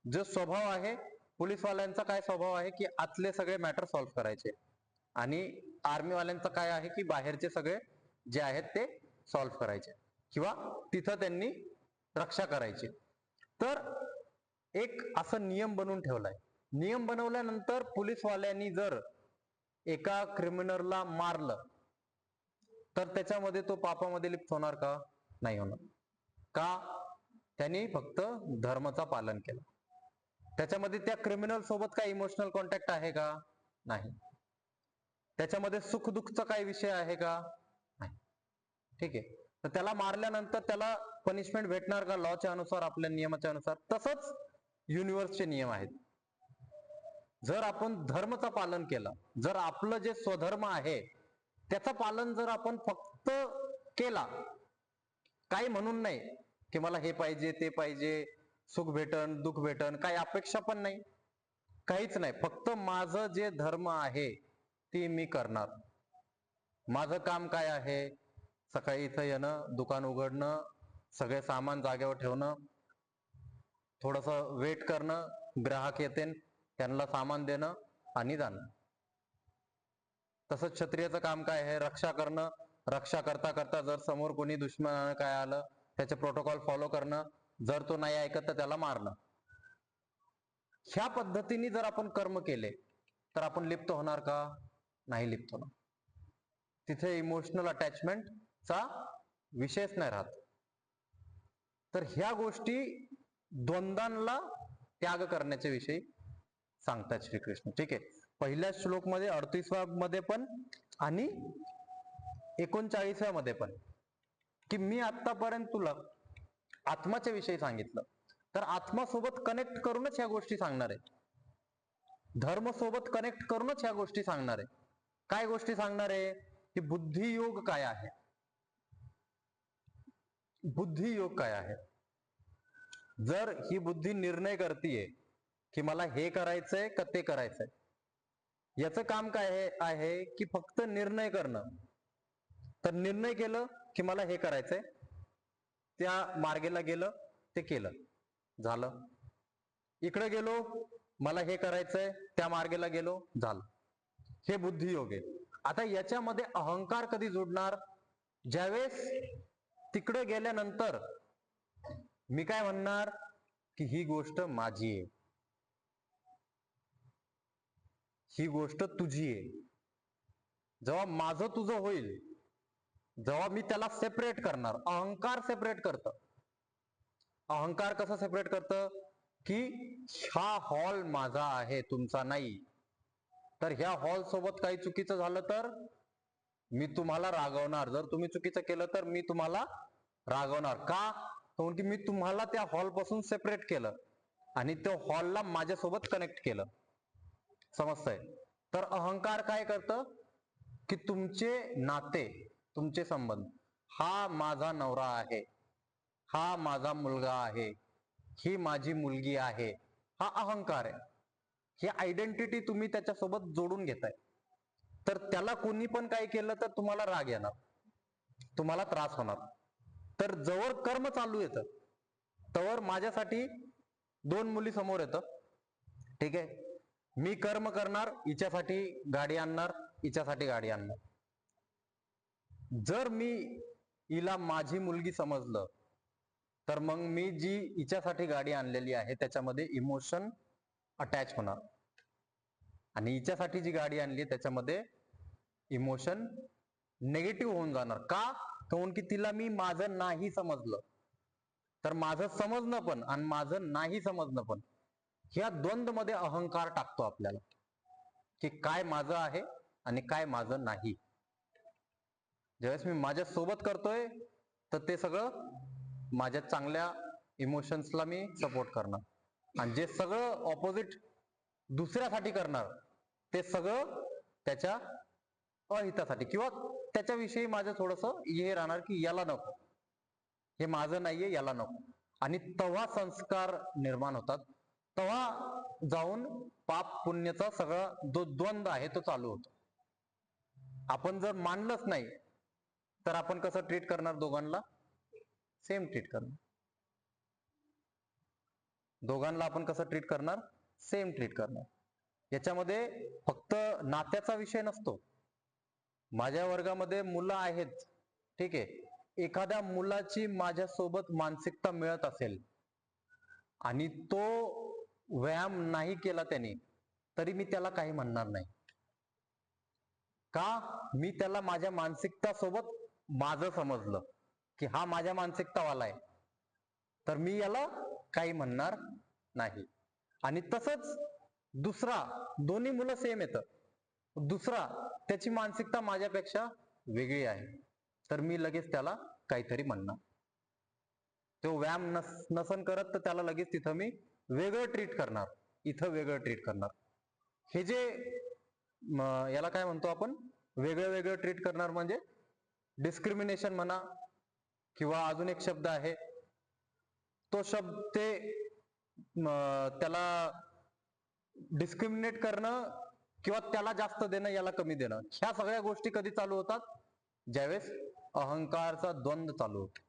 जो स्वभाव आहे पोलीसवाल्यांचा काय स्वभाव आहे की आतले सगळे मॅटर सॉल्व्ह करायचे, आणि आर्मीवाल्यांचा काय आहे की बाहेरचे सगळे जे आहेत ते सॉल्व्ह करायचे किंवा तिथं त्यांनी रक्षा करायची. तर एक असं नियम बनवून ठेवलाय. नियम बनवल्यानंतर पोलीसवाल्यांनी जर एका क्रिमिनलला मारलं तर त्याच्यामध्ये तो पापामध्ये लिप्त होणार का? नाही होणार. का? त्यांनी फक्त धर्माचा पालन केलं. त्याच्यामध्ये त्या क्रिमिनल सोबत काय इमोशनल कॉन्टॅक्ट आहे का? नाही. त्याच्यामध्ये सुख दुःखचा काय विषय आहे का? नाही. ठीक आहे. तर त्याला मारल्यानंतर त्याला पनिशमेंट भेटणार का लॉच्या अनुसार, आपल्या नियमाच्या अनुसार? तसंच युनिव्हर्सचे नियम आहेत. जर आपण धर्मचं पालन केलं, जर आपलं जे स्वधर्म आहे त्याचं पालन जर आपण फक्त केला, काही म्हणून नाही की मला हे पाहिजे ते पाहिजे, सुख भेटन दुःख भेटन, काही अपेक्षा पण नाही, काहीच नाही, फक्त माझं जे धर्म आहे ते मी करणार. माझं काम काय आहे? सकाळी इथं येणं, दुकान उघडणं, सगळे सामान जागेवर ठेवणं, थोडस वेट करणं, ग्राहक येते त्यांना सामान देणं आणि जाणं. तसंच क्षत्रियाचं काम काय आहे? रक्षा करणं. रक्षा करता करता जर समोर कोणी दुश्मनानं काय आलं त्याचे प्रोटोकॉल फॉलो करणं, जर तो नाही ऐकत तर त्याला मारणं. ह्या पद्धतीने जर आपण कर्म केले तर आपण लिप्त होणार का? नाही लिप्त होणार. तिथे इमोशनल अटॅचमेंटचा विषयच नाही राहत. तर ह्या गोष्टी द्वंद्वांना त्याग करण्याच्या विषयी सांगतात श्रीकृष्ण. ठीक आहे. पहिल्या श्लोक मध्ये 38व्या मध्ये पण आणि 39व्या मध्ये पण, की मी आतापर्यंत तुला आत्माच्या विषयी सांगितलं, तर आत्मासोबत कनेक्ट करूनच ह्या गोष्टी सांगणार आहे. धर्म सोबत कनेक्ट करूनच ह्या गोष्टी सांगणार आहे. काय गोष्टी सांगणार आहे? की बुद्धियोग काय आहे, बुद्धियोग काय आहे. जर ही बुद्धी निर्णय करतीये की मला हे करायचंय का ते करायचंय, याचं काम काय आहे की फक्त निर्णय करणं. तर निर्णय केलं की मला हे करायचंय, त्या मार्गेला गेलं, ते केलं, झालं. इकडे गेलो, मला हे करायचंय, त्या मार्गेला गेलो, झालं. हे बुद्धियोग आहे. आता याच्यामध्ये अहंकार कधी जोडणार? ज्यावेळेस तिकडे गेल्यानंतर मी काय म्हणणार की ही गोष्ट माझी आहे, ही गोष्ट तुझी आहे. जेव्हा माझं तुझं होईल, जेव्हा मी त्याला सेपरेट करणार, अहंकार सेपरेट करतं. अहंकार कसं सेपरेट करतं? की हा हॉल माझा आहे, तुमचा नाही. तर ह्या हॉल सोबत काही चुकीचं झालं तर मी तुम्हाला रागवणार. जर तुम्ही चुकीचं केलं तर मी तुम्हाला रागवणार. का? कारण की मी तुम्हाला त्या हॉल पासून सेपरेट केलं आणि त्या हॉलला माझ्यासोबत कनेक्ट केलं. समजतंय? तर अहंकार काय करतं की तुमचे नाते, तुमचे संबंध, हा माझा नवरा आहे, हा माझा मुलगा आहे, ही माझी मुलगी आहे, हा अहंकार आहे. ही आयडेंटिटी तुम्ही त्याच्यासोबत जोडून घेताय. तर त्याला कोणी पण काय केलं तर तुम्हाला राग येणार, तुम्हाला त्रास होणार. तर जवळ कर्म चालू येतं तवर माझ्यासाठी दोन मुली समोर येतं. ठीक आहे. मी कर्म करणार, हिच्यासाठी गाडी आणणार, हिच्यासाठी गाडी आणणार. जर मी हिला माझी मुलगी समजलं तर मग मी जी हिच्यासाठी गाडी आणलेली आहे त्याच्यामध्ये इमोशन अटॅच होणार, आणि हिच्यासाठी जी गाडी आणली त्याच्यामध्ये इमोशन नेगेटिव्ह होऊन जाणार. का? कारण की तिला मी माझं नाही समजलं. तर माझं समजणं पण आणि माझं नाही समजणं पण, ह्या द्वंद्व मध्ये अहंकार टाकतो आपल्याला की काय माझं आहे आणि काय माझं नाही. ज्यावेळेस मी माझ्या सोबत करतोय तर ते सगळं माझ्या चांगल्या इमोशन्सला मी सपोर्ट करणार, आणि जे सगळं ऑपोजिट दुसऱ्यासाठी करणार ते सगळं त्याच्या अहितासाठी किंवा त्याच्याविषयी माझं थोडंसं हे राहणार की याला नको, हे माझं नाहीये, याला नको. आणि तेव्हा संस्कार निर्माण होतात. तेव्हा जाऊन पाप पुण्याचा सगळा जो द्वंद्व आहे तो चालू होतो. आपण जर मानलंच नाही तर आपण कसं ट्रीट करणार दोघांना? सेम ट्रीट करणार. दोघांना आपण कसं ट्रीट करणार? सेम ट्रीट करणार. याच्यामध्ये फक्त नात्याचा विषय नसतो. माझ्या वर्गामध्ये मुलं आहेत, ठीक आहे. एखाद्या मुलाची माझ्यासोबत मानसिकता मिळत असेल आणि तो व्यायाम नाही केला त्याने, तरी मी त्याला काही म्हणणार नाही. का? मी त्याला माझ्या मानसिकता सोबत माझं समजलं की हा माझ्या मानसिकतावाला आहे, तर मी याला काही म्हणणार नाही. आणि तसंच दुसरा, दोन्ही मुलं सेम येतं, दुसरा त्याची मानसिकता माझ्यापेक्षा वेगळी आहे, तर मी लगेच त्याला काहीतरी म्हणणार. तो व्यायाम नसन करत तर त्याला लगेच तिथं मी वेगळं ट्रीट करणार, इथं वेगळं ट्रीट करणार. हे जे याला काय म्हणतो आपण, वेगळं वेगळं ट्रीट करणार म्हणजे डिस्क्रिमिनेशन म्हणा, किंवा अजून एक शब्द आहे तो शब्द ते त्याला डिस्क्रिमिनेट करणं किंवा त्याला जास्त देणं, याला कमी देणं. ह्या सगळ्या गोष्टी कधी चालू होतात? ज्यावेळेस अहंकारचा द्वंद्व चालू होतो.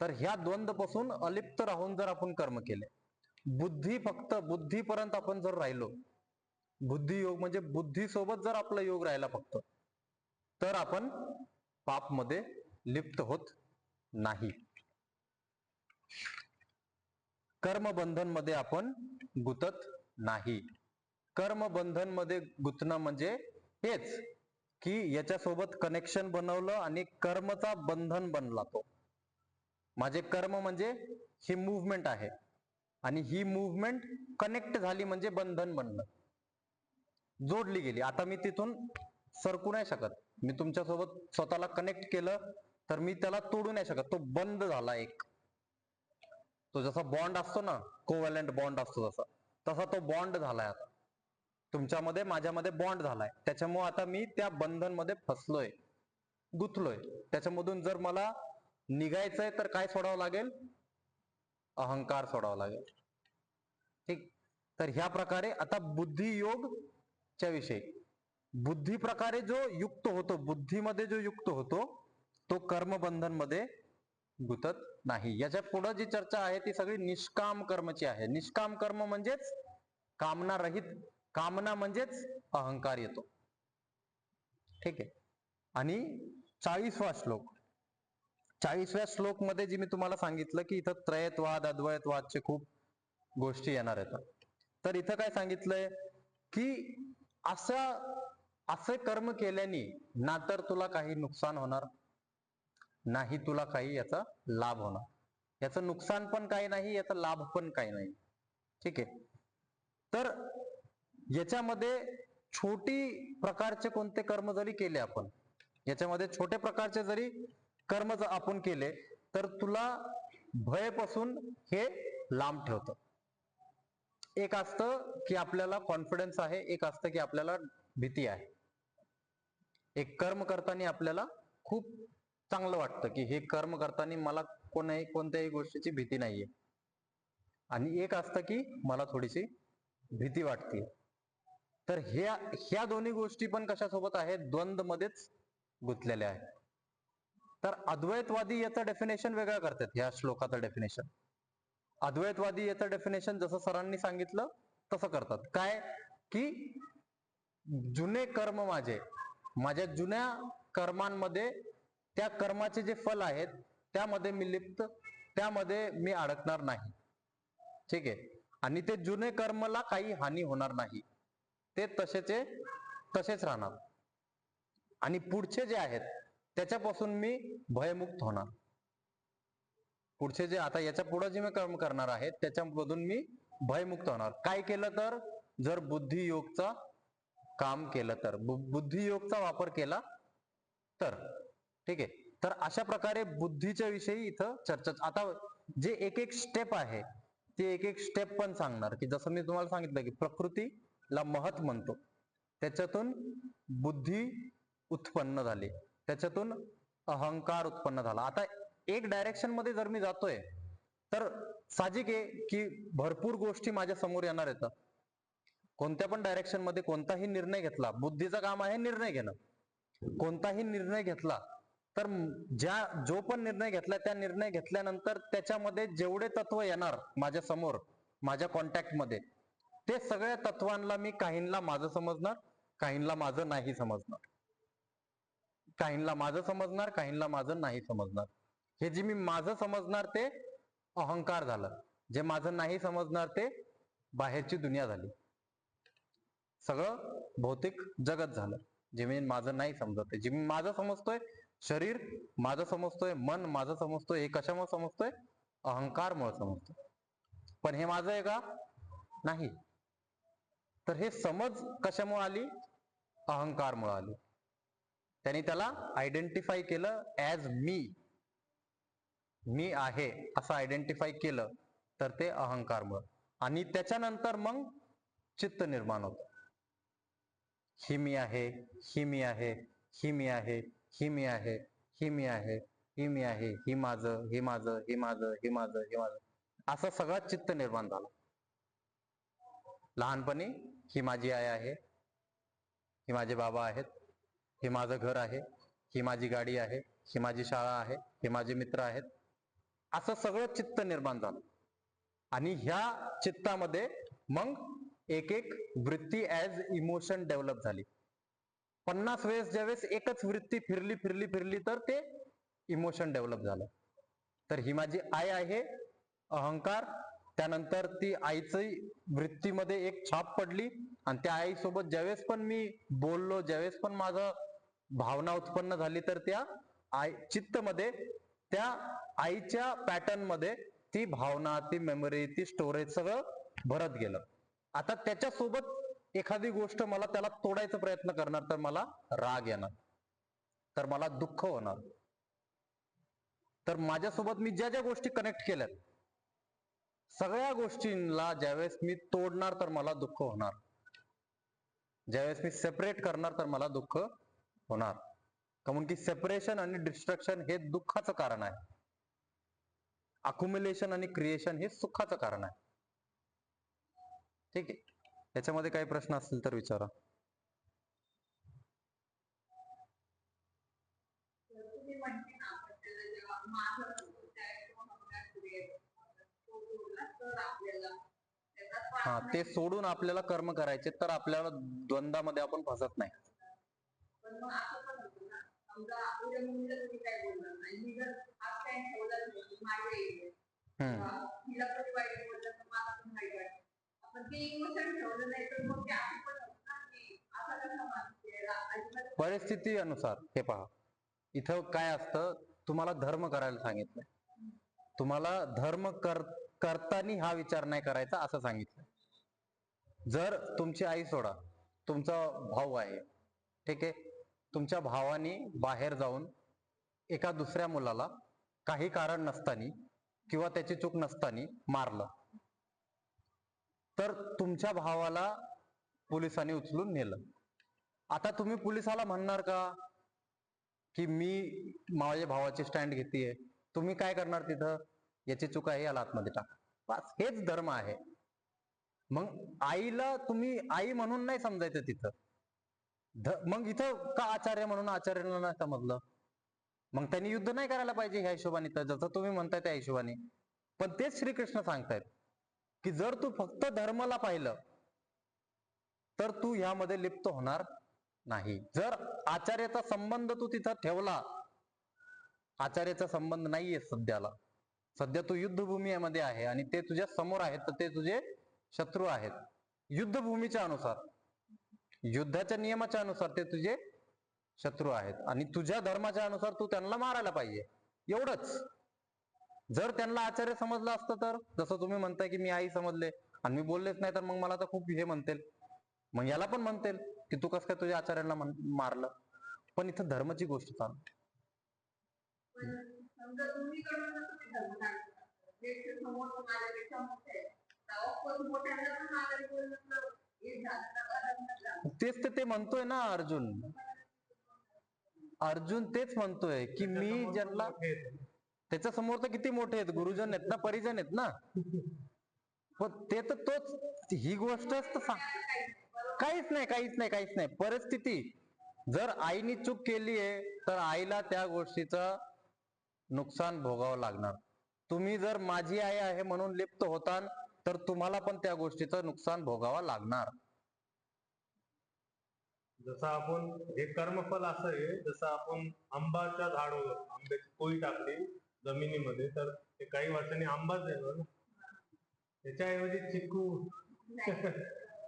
तर ह्या द्वंद्वपासून अलिप्त राहून जर आपण कर्म केले, बुद्धी फक्त बुद्धीपर्यंत आपण जर राहिलो, बुद्धी योग म्हणजे बुद्धी सोबत जर आपला योग राहिला फक्त, तर आपण पाप मध्ये लिप्त होत नाही. कर्मबंधन मध्ये आपण गुतत नाही. कर्मबंधन मध्ये गुंतणं म्हणजे हेच की याच्यासोबत कनेक्शन बनवलं आणि कर्मचा बंधन बनला तो. माझे कर्म म्हणजे ही मूव्हमेंट आहे आणि ही मूव्हमेंट कनेक्ट झाली म्हणजे बंधन बनलं, जोडली गेली. आता मी तिथून सरकू नाही शकत. मी तुमच्यासोबत स्वतःला कनेक्ट केलं तर मी त्याला तोडू नाही शकत. तो बंद झाला एक. तो जसा बॉन्ड असतो ना, कोव्हॅलंट बॉन्ड असतो तसा तो बॉन्ड झालाय. आता तुमच्यामध्ये माझ्यामध्ये बॉन्ड झालाय. त्याच्यामुळे आता मी त्या बंधन मध्ये फसलोय, गुंतलोय. त्याच्यामधून जर मला निघायचंय तर काय सोडावं लागेल? अहंकार सोडावा लागेल. ठीक. तर ह्या प्रकारे आता बुद्धियोगच्या विषयी, बुद्धी प्रकारे जो युक्त होतो, बुद्धीमध्ये जो युक्त होतो तो कर्मबंधन मध्ये गुंतत नाही. याच्या पुढे जी चर्चा आहे ती सगळी निष्काम कर्मची आहे. निष्काम कर्म म्हणजेच कामना रहित. कामना म्हणजेच अहंकार येतो. ठीक आहे. आणि 40वा श्लोक, 40व्या श्लोक मध्ये जी मी तुम्हाला सांगितलं की इथं त्रयत्वाद अद्वैतवादचे खूप गोष्टी येणार आहेत. तर इथं काय सांगितलंय की असे कर्म केल्याने ना तर तुला काही नुकसान होणार, नाही तुला काही याचा लाभ होणार. याचं नुकसान पण काही नाही, याचा लाभ पण काही नाही. ठीक आहे. तर याच्यामध्ये छोटी प्रकारचे कोणते कर्म जरी केले आपण, याच्यामध्ये छोटे प्रकारचे जरी कर्म जर आपण केले तर तुला भयपासून हे लांब ठेवतं. एक असतं की आपल्याला कॉन्फिडन्स आहे, एक असतं की आपल्याला भीती आहे. एक कर्म करताना आपल्याला खूप चांगलं वाटतं की हे कर्म करताना मला कोणत्याही गोष्टीची भीती नाहीये, आणि एक असतं की मला थोडीशी भीती वाटते. तर ह्या दोन्ही गोष्टी पण कशासोबत आहेत? द्वंद्व मध्येच गुंतलेल्या आहेत. तर अद्वैतवादी याचं डेफिनेशन वेगळं करतात. ह्या श्लोकाचं डेफिनेशन, अद्वैतवादी याचं डेफिनेशन जसं सरांनी सांगितलं तसं करतात. काय की जुने कर्म माझ्या जुन्या कर्मांमध्ये त्या कर्माचे जे फल आहेत त्यामध्ये मी लिप्त, त्यामध्ये मी अडकणार नाही. ठीक आहे. आणि ते जुने कर्मला काही हानी होणार नाही, ते तसेच राहणार. आणि पुढचे जे आहेत त्याच्यापासून मी भयमुक्त होणार. पुढचे जे आता याच्या पुढे जे मी कर्म करणार आहे त्याच्यामधून मी भयमुक्त होणार. काय केलं तर? जर बुद्धियोगचा काम केलं तर, बुद्धियोगचा वापर केला तर. ठीक आहे. तर अशा प्रकारे बुद्धीच्या विषयी इथं चर्चा. आता जे एक एक स्टेप आहे ते एक एक स्टेप पण सांगणार, की जसं मी तुम्हाला सांगितलं की प्रकृतीला महत म्हणतो, त्याच्यातून बुद्धी उत्पन्न झाली, त्याच्यातून अहंकार उत्पन्न झाला. आता एक डायरेक्शन मध्ये जर मी जातोय तर साहजिक आहे की भरपूर गोष्टी माझ्या समोर येणार आहेत. कोणत्या पण डायरेक्शन मध्ये कोणताही निर्णय घेतला, बुद्धीचं काम आहे निर्णय घेणं. कोणताही निर्णय घेतला तर जो पण निर्णय घेतला त्या निर्णय घेतल्यानंतर त्याच्यामध्ये जेवढे तत्व येणार माझ्या समोर, माझ्या कॉन्टॅक्ट मध्ये, ते सगळ्या तत्वांना मी काहींना माझं समजणार, काहींना माझं नाही समजणार, काहींना माझं समजणार, काहींना माझं नाही समजणार. हे जे मी माझं समजणार ते अहंकार झालं, जे माझं नाही समजणार ते बाहेरची दुनिया झाली, सगळं भौतिक जगत झालं. जे मी माझं नाही समजत, जे मी माझं समजतोय, शरीर माझं समजतोय, मन माझं समजतोय, हे कशामुळे समजतोय? अहंकारमुळे समजतोय. पण हे माझं आहे का? नाही. तर हे समज कशामुळे आली? अहंकारमुळे आली. त्यांनी त्याला आयडेंटिफाय केलं ऍज मी आहे असं आयडेंटिफाय केलं तर ते अहंकारमुळे. आणि त्याच्यानंतर मग चित्त निर्माण होतं. ही मी आहे, ही मी आहे, ही मी आहे, ही मी आहे, ही मी आहे, ही मी आहे, ही माझं, हे माझं, हे माझं, हे माझं, हे माझं, असं सगळं चित्त निर्माण झालं. लहानपणी ही माझी आई आहे, ही माझे बाबा आहेत, हे माझं घर आहे, ही माझी गाडी आहे, ही माझी शाळा आहे, हे माझे मित्र आहेत, असं सगळं चित्त निर्माण झालं. आणि ह्या चित्तामध्ये मग एक एक वृत्ती ऍज इमोशन डेव्हलप झाली. 50 वेळेस ज्यावेळेस एकच वृत्ती फिरली तर ते इमोशन डेव्हलप झालं. तर ही माझी आई आहे, अहंकार. त्यानंतर ती आईची वृत्तीमध्ये एक छाप पडली, आणि त्या आईसोबत ज्यावेळेस पण मी बोललो, ज्यावेळेस पण माझं भावना उत्पन्न झाली तर त्या चित्तमध्ये त्या आईच्या पॅटर्न मध्ये ती भावना, ती मेमरी, ती स्टोरेज सगळं भरत गेलं. आता त्याच्यासोबत एखादी गोष्ट मला त्याला तोडायचा प्रयत्न करणार तर मला राग येणार, तर मला दुःख होणार. तर माझ्यासोबत मी ज्या ज्या गोष्टी कनेक्ट केल्यात सगळ्या गोष्टींना ज्यावेळेस मी तोडणार तर मला दुःख होणार, ज्यावेळेस मी सेपरेट करणार तर मला दुःख होणार. कारण की सेपरेशन आणि डिस्ट्रक्शन हे दुःखाचं कारण आहे, अक्युम्युलेशन आणि क्रिएशन हे सुखाचं कारण आहे. ठीक आहे, याच्यामध्ये काही प्रश्न असतील तर विचारा. तुम्ही म्हणते ना आपल्याला जेव्हा माझं होतं त्यावेळेस तो हक्कात क्रिएट तो बोलला तर आपल्याला त्याचा हा, पार्ट ते सोडून आपल्याला कर्म करायचे तर आपल्याला द्वंद्वामध्ये आपण फसत नाही. पण मग असं पण होतं ना, समजा उद्या मुलीला तुम्ही काय बोलणार नाही, मी जर आज काय ठेवलं नाही माझ्या येईल तिला कधी वाईट बोललं तर मला पण वाईट वाटतं. आपण ते इमोशन ठेवलं नाही तर मग ते असं पण होतं ना की असा कसा माणूस परिस्थिती अनुसार. हे पहा, इथं काय असतं, तुम्हाला धर्म करायला सांगितलंय, तुम्हाला धर्म करताना हा विचार नाही करायचा असं सांगितलंय. जर तुमची आई सोडा, तुमचा भाऊ आहे, ठीक आहे, तुमच्या भावाने बाहेर जाऊन एका दुसऱ्या मुलाला काही कारण नसताना किंवा त्याची चूक नसताना मारलं, तर तुमच्या भावाला पोलिसांनी उचलून नेलं. आता तुम्ही पोलिसाला म्हणणार का की मी माझ्या भावाची स्टँड घेतलीये? तुम्ही काय करणार तिथं, याची चूक आहे याला आतमध्ये टाका, बस हेच धर्म आहे. मग आईला तुम्ही आई म्हणून नाही समजायचं तिथं. मग इथं का आचार्य म्हणून आचार्याला नाही समजलं? मग त्यांनी युद्ध नाही करायला पाहिजे ह्या हिशोबाने, तर जसं तुम्ही म्हणताय त्या हिशोबाने. पण तेच श्रीकृष्ण सांगतायत की जर तू फक्त धर्माला पाहिलं तर तू ह्यामध्ये लिप्त होणार नाही. जर आचार्याचा संबंध तू तिथं ठेवला, आचार्याचा संबंध नाहीये सध्याला, सध्या तू युद्धभूमीमध्ये आहे आणि ते तुझ्या समोर आहेत, तर ते तुझे शत्रू आहेत. युद्धभूमीच्या अनुसार, युद्धाच्या नियमाच्या अनुसार ते तुझे शत्रू आहेत आणि तुझ्या धर्माच्या अनुसार तू त्यांना मारायला पाहिजे, एवढंच. जर त्यांना आचार्य समजलं असतं तर, जसं तुम्ही म्हणताय की मी आई समजले आणि मी बोललेच नाही, तर मग मला तर खूप हे म्हणतील, मग याला पण म्हणतील की तू कसं काय तुझ्या आचार्यांना मारलं. पण इथं धर्माची गोष्ट चालू. समजा तुम्ही कडून तुम्ही धर्म काढता, जे समोर माझ्यापेक्षा मोठे आहे, तेव्हा मोठ्यांना पण माघारी बोललं तर हे झालं. तेच तर ते म्हणतोय ना अर्जुन. अर्जुन तेच म्हणतोय की मी ज्यांना, त्याच्या समोर तर किती मोठे आहेत, गुरुजन आहेत ना, परिजन आहेत ना. पण ते तर तोच, ही गोष्टच तर काहीच नाही, काहीच नाही, काहीच नाही. परिस्थिती, जर आईने चूक केली आहे तर आईला त्या गोष्टीचं नुकसान भोगावं लागणार. तुम्ही जर माझी आई आहे म्हणून लिप्त होताल तर तुम्हाला पण त्या गोष्टीचं नुकसान भोगावं लागणार. जसं आपण हे कर्मफल असं आहे, जसं आपण आंबाच्या झाडावर आंब्याची पोळी टाकली जमिनीमध्ये तर ते काही वर्षांनी आंबाच देणार ना, त्याच्याऐवजी चिकू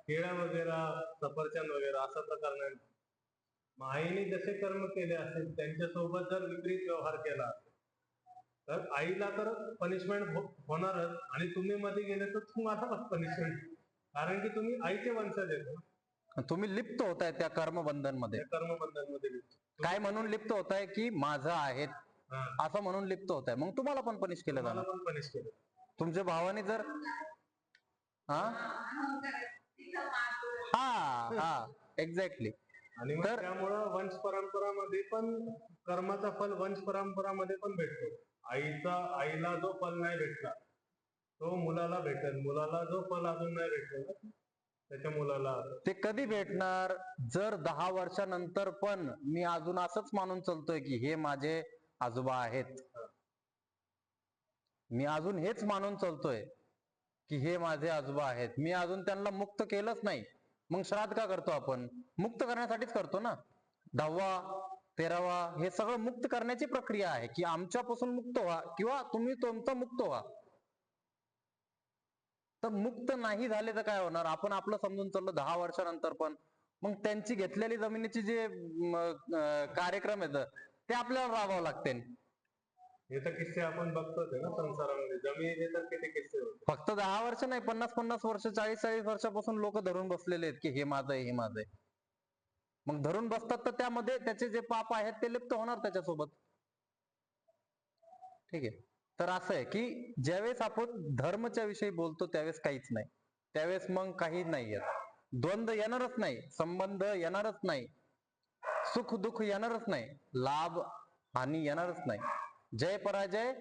केळा वगैरे, सफरचंद वगैरे असा प्रकार नाही. मग आईने जसे कर्म केले असेल त्यांच्यासोबत जर विपरीत व्यवहार केला तर आईला तर पनिशमेंट होणारच आणि तुम्ही मध्ये गेले तर तुम्हाला पनिशमेंट, कारण की तुम्ही आईचे वंशज आहेत. तुम्ही लिप्त होताय त्या कर्मबंधन मध्ये. कर्मबंधन मध्ये काय म्हणून लिप्त होताय की माझं आहेत असं म्हणून लिप्त होताय, मग तुम्हाला पण पनिश केलं जाणार. पनिश केलं. तुमच्या भावाने जर हा हा एक्झॅक्टली. आणि मग त्यामुळं वंश परंपरामध्ये पण कर्माचा फल वंश परंपरामध्ये पण भेटतो. आईला जो फल नाही भेटला तो मुलाला भेटेल, मुलाला जो फल अजून नाही भेटला त्याच्या मुलाला. ते कधी भेटणार? जर 10 वर्षानंतर पण मी अजून असंच मानून चालतोय की हे माझे आजोबा आहेत, मी अजून हेच मानून चालतोय की हे माझे आजोबा आहेत, मी अजून त्यांना मुक्त केलंच नाही, मग श्राद्ध का करतो आपण? मुक्त करण्यासाठीच करतो ना. 10वा 13वा हे सगळं मुक्त करण्याची प्रक्रिया आहे की आमच्यापासून मुक्त व्हा किंवा तुम्ही तुमचं मुक्त व्हा. तर मुक्त नाही झाले तर काय होणार? आपण आपलं समजून चाललो 10 वर्षानंतर पण मग त्यांची घेतलेली जमिनीची जे कार्यक्रम आहेत ते आपल्याला राबावं लागते. हे तर किस्से आपण बघतोच आहे ना संसारामध्ये. जमिनीचे तर किती किस्से होते. फक्त 10 वर्ष नाही, 50-50 वर्ष, 40-40 वर्षापासून लोक धरून बसलेले आहेत की हे माझं आहे, हे माझं आहे. मग धरून बसतात तर त्यामध्ये त्याचे जे पाप आहेत ते लिप्त होणार त्याच्यासोबत. ठीक आहे. तर असं आहे की ज्यावेळेस आपण धर्मच्या विषयी बोलतो त्यावेळेस काहीच नाही, त्यावेळेस मग काही नाही येत, द्वंद्व येणारच नाही, संबंध येणारच नाही, सुख दुःख येणारच नाही, लाभ हानी येणारच नाही, जय पराजय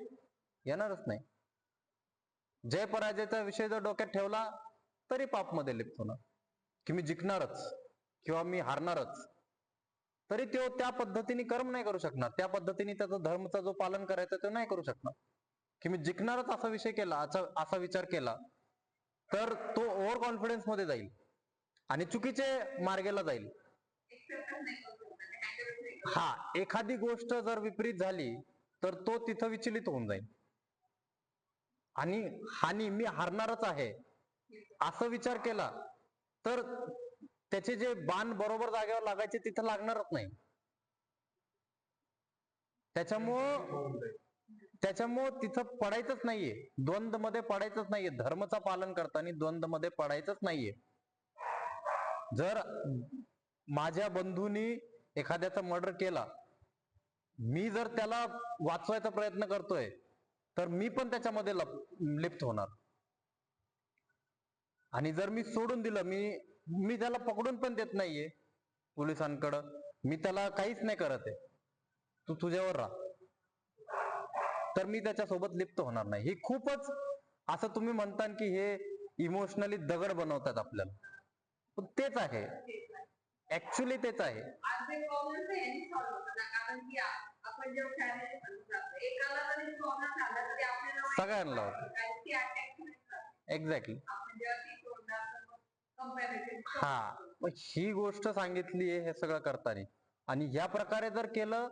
येणारच नाही. जय पराजयचा विषय जर डोक्यात ठेवला तरी पाप मध्ये लिप्त होणार, की मी जिंकणारच किंवा मी हारणारच, तरी तो त्या पद्धतीने कर्म नाही करू शकणार, त्या पद्धतीने त्याचा धर्मचा जो पालन करायचा तो नाही करू शकणार. की मी जिंकणारच असा विषय केला, असा विचार केला तर तो ओव्हर कॉन्फिडन्स मध्ये जाईल आणि चुकीचे मार्गाला जाईल. एक्सेप्टच नाही करू शकत, हँडलच नाही करू हा, एखादी गोष्ट जर विपरीत झाली तर तो तिथं विचलित होऊन जाईल आणि हानी मी हारणारच आहे असं विचार केला तर त्याचे जे बाण बरोबर जागेवर लागायचे तिथं लागणारच नाही. त्याच्यामुळं तिथं पडायचंच नाहीये, द्वंद्व मध्ये पडायचंच नाहीये, धर्मचं पालन करताना द्वंद्व मध्ये पडायचंच नाहीये. जर माझ्या बंधूंनी एखाद्याचा मर्डर केला, मी जर त्याला वाचवायचा प्रयत्न करतोय तर मी पण त्याच्यामध्ये लिप्त होणार. आणि जर मी सोडून दिलं, मी त्याला पकडून पण देत नाहीये पोलिसांकडं, मी त्याला काहीच नाही करत आहे, तू तुझ्यावर राहा, तर मी त्याच्यासोबत लिप्त होणार नाही. ही खूपच असं तुम्ही म्हणता की हे इमोशनली दगड बनवतात आपल्याला, पण तेच आहे, ऍक्च्युली तेच आहे. आज ते प्रॉब्लेम तर यांनी सॉल्व्ह होतात ना, कारण की आपण जेव्हा फॅमिली जातो एकाला जरी प्रॉब्लेम झाला तरी आपल्याला सगळ्यांना होतं. कारण की अटॅच एक्झॅक्टली. आपण जेव्हा ती सोडणार कंपॅरिझन. हा, मग ही गोष्ट सांगितली आहे हे सगळं करताना, आणि या प्रकारे जर केलं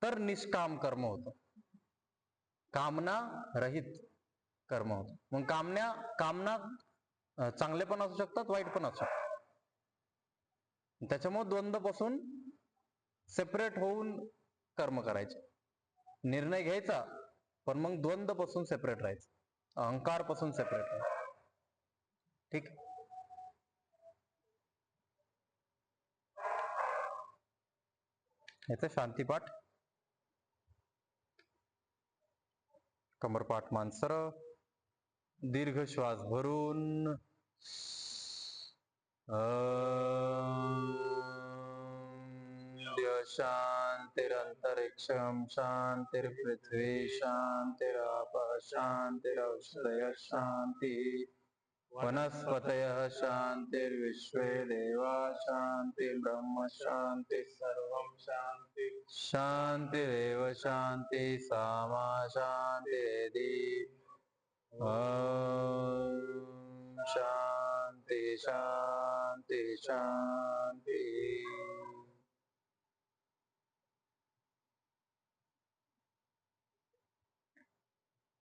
तर निष्काम कर्म होतं, कामना रहित कर्म होतं. मग कामना चांगले पण असू शकतात, वाईट पण असू शकतात. त्याच्यामुळे द्वंद्व पासून सेपरेट होऊन कर्म करायचे, निर्णय घ्यायचा पण मग द्वंद्व पासून सेपरेट राहायचं, अहंकार पासून सेपरेट राहायचं. ठीक. याचा शांतीपाठ, कमरपाठ मान सरळ, दीर्घ श्वास भरून शांतिरंतरिक्षम शांतिर्पृथ्वी शांतिरापः शांतिरौषधयः शांति वनस्पतयः शांतिर्विश्वे देवा शांतिर्ब्रह्म शांति सर्वं शांति शांतिरेव शांति सामा शांतिरेधि. ओम शांति शांति शांति.